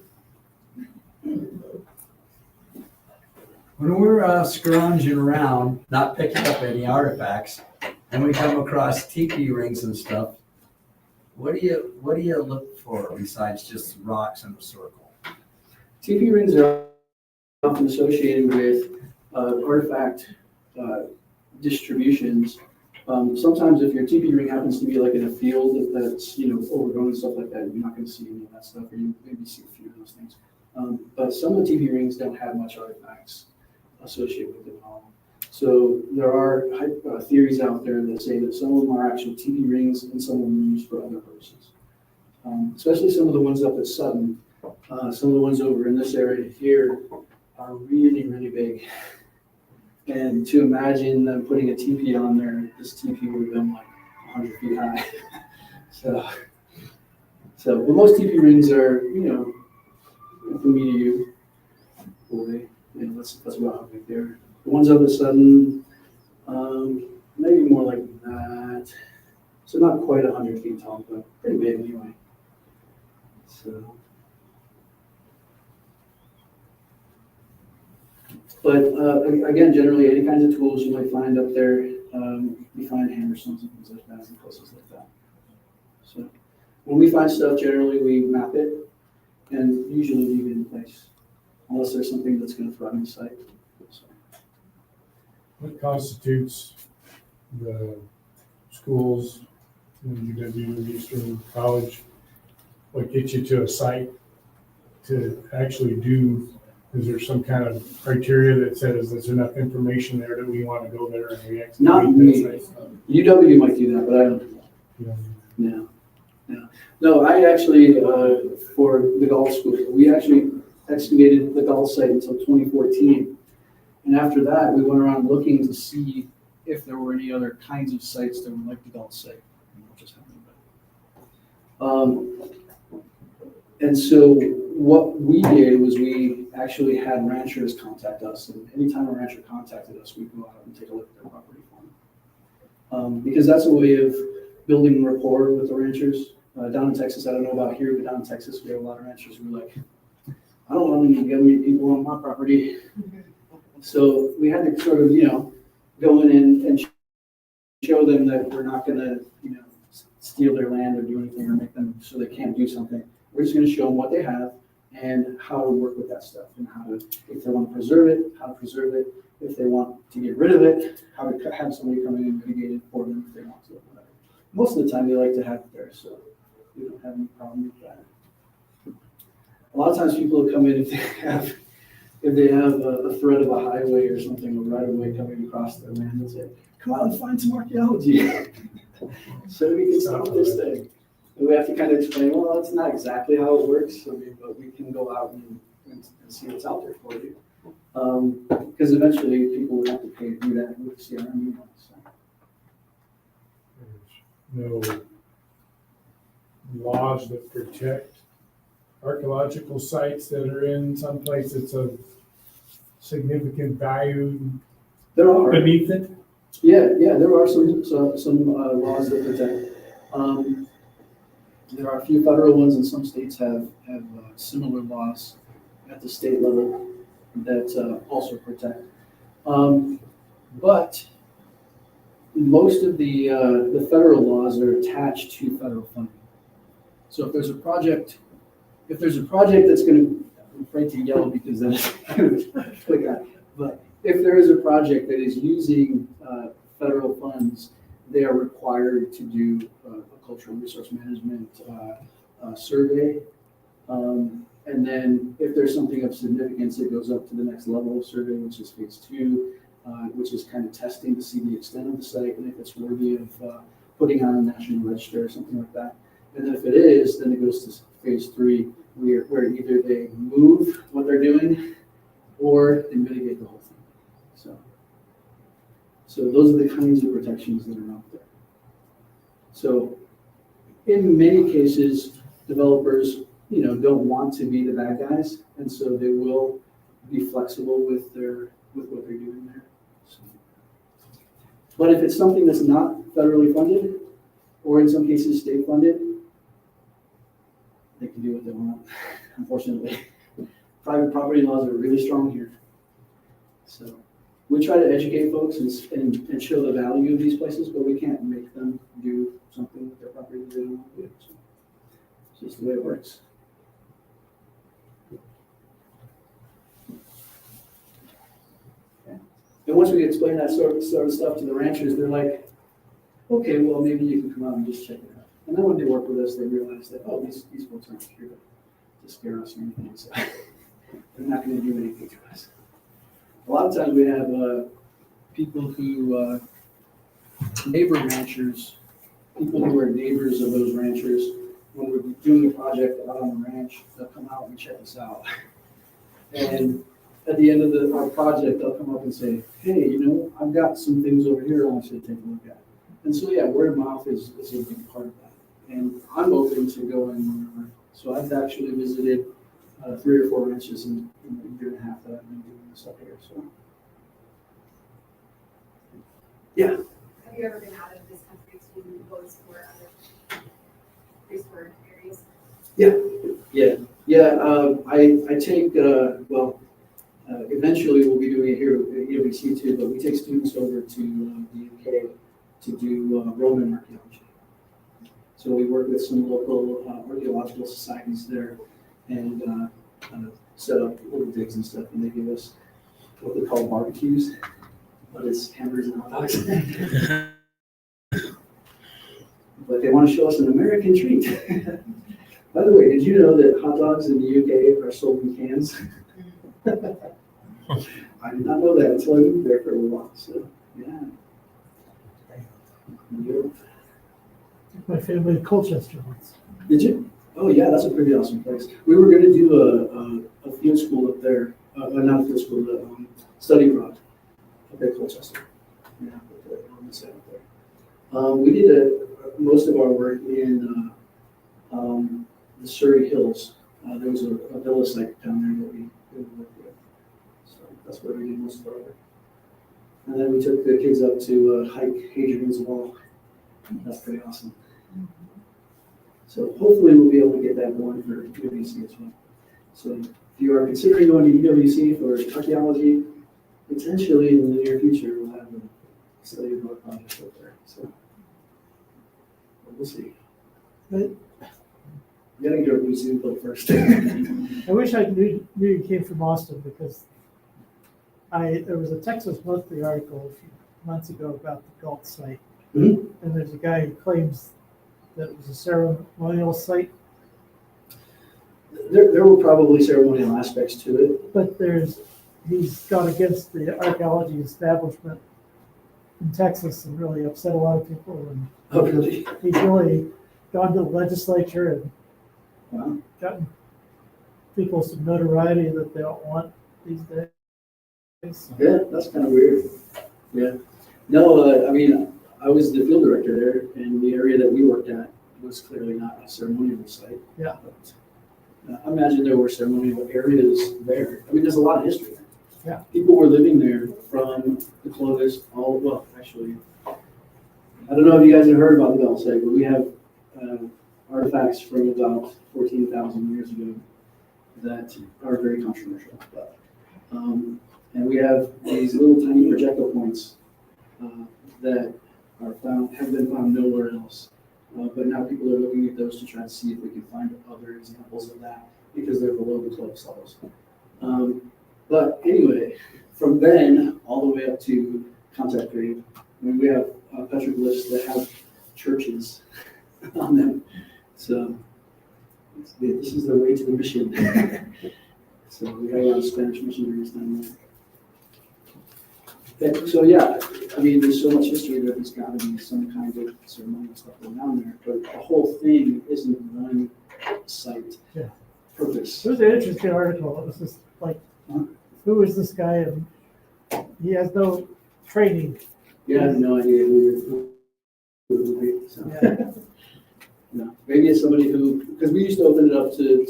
When we're scrounging around, not picking up any artifacts, and we come across teepee rings and stuff, what do you look for besides just rocks in a circle? TP rings are often associated with artifact distributions. Sometimes if your TP ring happens to be like in a field that's, overgrown and stuff like that, you're not gonna see any of that stuff, or you maybe see a few of those things. But some of the TP rings don't have much artifacts associated with them at all. So there are theories out there that say that some of them are actual TP rings and some of them are used for other purposes. Especially some of the ones up at Sutton. Some of the ones over in this area here are really, really big. And to imagine them putting a TP on there, this TP would have been like 100 feet high. But most TP rings are, from me to you, boy, that's about how big they are. The ones up at Sutton, maybe more like that. So not quite 100 feet tall, but pretty big anyway. So. But again, generally, any kinds of tools you might find up there, you find hammerstones and things like that and places like that. So when we find stuff, generally we map it and usually leave it in place, unless there's something that's going to threaten the site. So. What constitutes the schools, UW, Eastern College, what gets you to a site to actually do? Is there some kind of criteria that says there's enough information there that we want to go there and we excavate? Not me. UW might do that, but I don't do that. Yeah. No, I actually, for the golf school, we actually excavated the golf site until 2014. And after that, we went around looking to see if there were any other kinds of sites that were like the golf site. And so what we did was we actually had ranchers contact us, and anytime a rancher contacted us, we'd go out and take a look at their property for them. Because that's a way of building rapport with the ranchers. Down in Texas, I don't know about here, but down in Texas, we have a lot of ranchers who are like, I don't want to get many people on my property. So we had to sort of, go in and show them that we're not going to, steal their land or do anything or make them so they can't do something. We're just going to show them what they have and how to work with that stuff and how to, if they want to preserve it, how to preserve it. If they want to get rid of it, how to have somebody come in and mitigate it for them if they want to. Whatever. Most of the time they like to have it there, so we don't have any problem with that. A lot of times people will come in if they have a threat of a highway or something, or right of way coming across their land, they'll say, come out and find some archaeology so we can stop this thing. And we have to kind of explain, well, that's not exactly how it works, but we can go out and see what's out there for you. Because eventually people would have to pay to do that with CRM. So. There's no laws that protect archaeological sites that are in some place that's of significant value there are beneath it? Yeah, there are some laws that protect. There are a few federal ones, and some states have similar laws at the state level that also protect. But most of the federal laws are attached to federal funding. So if there's a project that's going to, I'm afraid to yell because that's click on. But if there is a project that is using federal funds, they are required to do a cultural resource management survey. And then if there's something of significance, it goes up to the next level of survey, which is phase 2, which is kind of testing to see the extent of the site and if it's worthy of putting on a national register or something like that. And then if it is, then it goes to phase 3, where either they move what they're doing or they mitigate the whole thing. So those are the kinds of protections that are out there. So in many cases, developers, don't want to be the bad guys, and so they will be flexible with what they're doing there. So. But if it's something that's not federally funded, or in some cases state funded, they can do what they want, unfortunately. Private property laws are really strong here. So we try to educate folks and show the value of these places, but we can't make them do something with their property that they don't want to do. So it's just the way it works. Okay. And once we explain that sort of stuff to the ranchers, they're like, okay, well, maybe you can come out and just check it out. And then when they work with us, they realize that, oh, these folks aren't here to scare us or anything, so they're not gonna do anything to us. A lot of times we have people who, neighbor ranchers, people who are neighbors of those ranchers, when we're doing a project out on the ranch, they'll come out and check us out. And at the end of our project, they'll come up and say, hey, you know, I've got some things over here I want you to take a look at. And so, yeah, word of mouth is a big part of that. And I'm open to going wherever. So I've actually visited 3 or 4 ranches in the year and a half that I've been doing this up here, so. Yeah. Have you ever been out of this country to go explore other restored areas? I take, eventually we'll be doing it here at UBC too, but we take students over to the UK to do Roman archaeology. So we work with some local archaeological societies there and set up little digs and stuff, and they give us what they call barbecues, but it's hamburgers and hot dogs. But they want to show us an American treat. By the way, did you know that hot dogs in the UK are sold in cans? I did not know that until I moved there for a while, so, yeah. My family in Colchester once. Did you? Oh, yeah, that's a pretty awesome place. We were gonna do a field school up there, not a field school, study abroad up at Colchester. Yeah, on the side up there. We did most of our work in the Surrey Hills. There was a villa site down there that we worked with. So that's where we did most of our work. And then we took the kids up to hike Hadrian's Wall. That's pretty awesome. So hopefully we'll be able to get that going for UWC as well. So if you are considering going to UWC for archaeology, potentially in the near future we'll have a study abroad project up there. So we'll see. But You gotta get a blue Zoom plate first. I wish I knew you came from Austin because there was a Texas Monthly article a few months ago about the Galt site. Mhm. And there's a guy who claims that it was a ceremonial site, There were probably ceremonial aspects to it. but he's gone against the archaeology establishment in Texas and really upset a lot of people. And Oh, really? he's really gone to the legislature and Wow. gotten people some notoriety that they don't want these days. Yeah, that's kind of weird. Yeah. No, I mean, I was the field director there, and the area that we worked at was clearly not a ceremonial site. Yeah. But I imagine there were ceremonial areas there. I mean, there's a lot of history there. Yeah. People were living there from the Clovis actually, I don't know if you guys have heard about the Galt site, but we have artifacts from about 14,000 years ago that are very controversial. But, and we have these little tiny projectile points that have been found nowhere else. But now people are looking at those to try to see if we can find other examples of that because they're below the Clovis levels. But anyway, from then all the way up to contact grade, I mean, we have petroglyphs that have churches on them. So this is the way to the mission. So we have a lot of Spanish missionaries down there. Okay, so yeah, I mean, there's so much history that there's got to be some kind of ceremonial stuff going on there, but the whole thing isn't one site. Yeah. Purpose. It was an interesting article. It was just like, who is this guy? And he has no training. Yeah, I have no idea who you're. So. Yeah. No, maybe it's somebody who, because we used to open it up to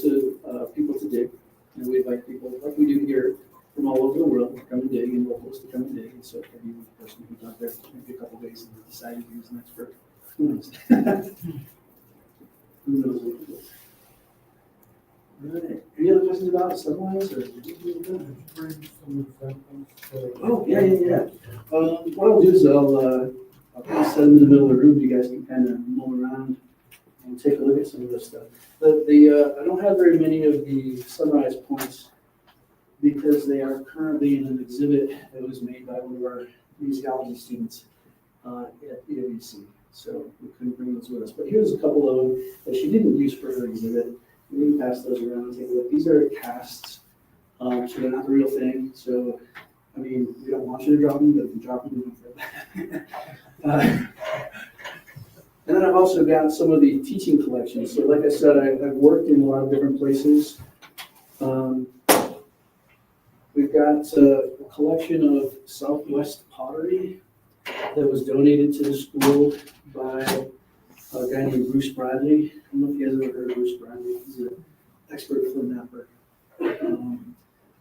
people to dig, and we invite people like we do here from all over the world to come and dig, and locals to come and dig. And so if you the person who's out there for maybe a couple of days and decided he was an expert, who knows? Who knows what it is? All right. Any other questions about the sunrise or? Oh, yeah. What I'll do is I'll kind of set them in the middle of the room. You guys can kind of mull around and take a look at some of this stuff. I don't have very many of the sunrise points because they are currently in an exhibit that was made by one of our museology students at UWC. So we couldn't bring those with us. But here's a couple of them that she didn't use for her exhibit. We can pass those around and take a look. These are casts, so they're not the real thing. So, I mean, we don't want you to drop them, but if you drop them, we don't feel bad. And then I've also got some of the teaching collections. So like I said, I've worked in a lot of different places. We've got a collection of Southwest pottery that was donated to the school by a guy named Bruce Bradley. I don't know if you guys ever heard of Bruce Bradley. He's an expert flint knapper.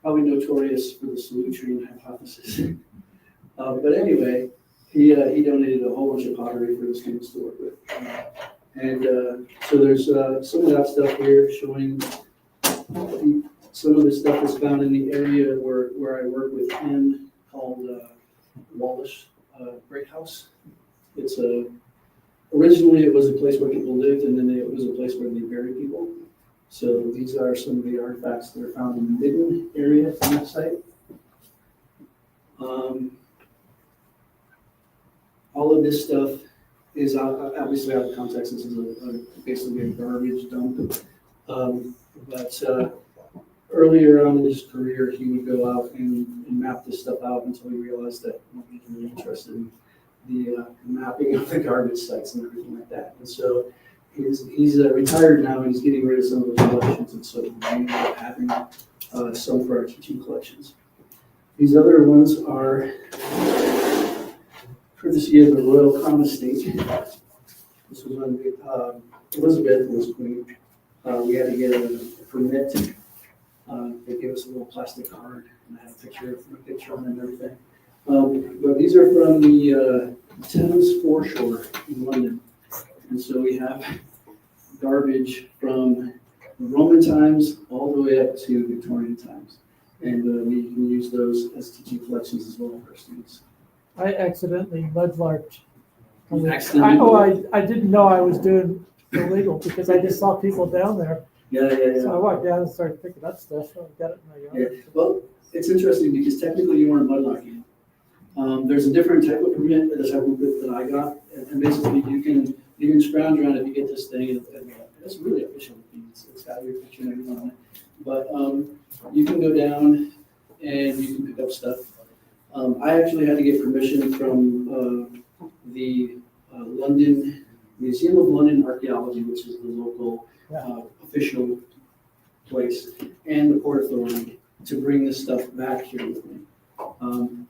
Probably notorious for the salute tree hypothesis. But anyway, he donated a whole bunch of pottery for the students to work with. So there's some of that stuff here showing some of the stuff that's found in the area where I work with him called Wallace Great House. It's originally it was a place where people lived, and then it was a place where they buried people. So these are some of the artifacts that are found in the Midland area on that site. All of this stuff is obviously out of context. This is basically a garbage dump. But earlier on in his career, he would go out and map this stuff out until he realized that nobody was really interested in the mapping of the garbage sites and everything like that. And so he's retired now, and he's getting rid of some of those collections. And so we ended up having some for our teaching collections. These other ones are courtesy of the Royal Crown Estate. This was when Elizabeth was queen. We had to get a permit. They gave us a little plastic card, and I had a picture on it and everything. But these are from the Thames foreshore in London. And so we have garbage from Roman times all the way up to Victorian times. And we can use those as teaching collections as well for our students. I accidentally mudlarked. Accidentally? I didn't know I was doing illegal because I just saw people down there. Yeah. So I walked down and started picking up stuff. So I got it in my yard. Yeah. Well, it's interesting because technically you weren't mudlarking. There's a different type of permit that I got, and basically you can scrounge around if you get this thing, and it's really official. It's got your picture and everything on it. But you can go down and you can pick up stuff. I actually had to get permission from the London Museum of London Archaeology, which is the local official place, and the Port Authority to bring this stuff back here with me.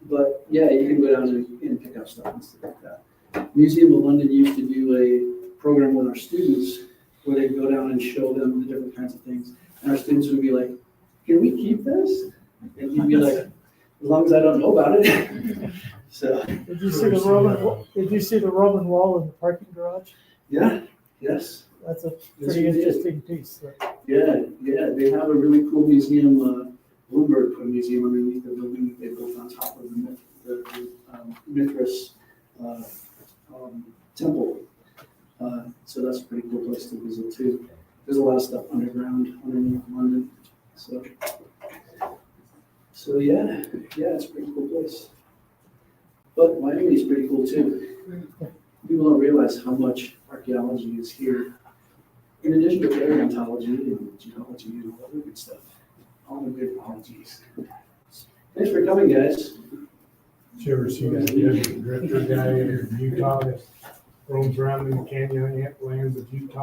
But yeah, you can go down and pick up stuff and stuff like that. Museum of London used to do a program with our students where they'd go down and show them the different kinds of things. And our students would be like, "Can we keep this?" And he'd be like, "As long as I don't know about it." So. Did you see the Roman wall in the parking garage? Yeah. Yes. That's a pretty interesting piece. Yeah. They have a really cool museum, Bloomberg Museum underneath the building that they built on top of the Mithras temple. So that's a pretty cool place to visit too. There's a lot of stuff underground underneath London. So yeah, it's a pretty cool place. But Wyoming is pretty cool too. People don't realize how much archaeology is here. In addition to paleontology and geology and all the good stuff. All the good ologies. Thanks for coming, guys. Did you ever see that drifter guy in Utah that roams around in the canyon lands of Utah?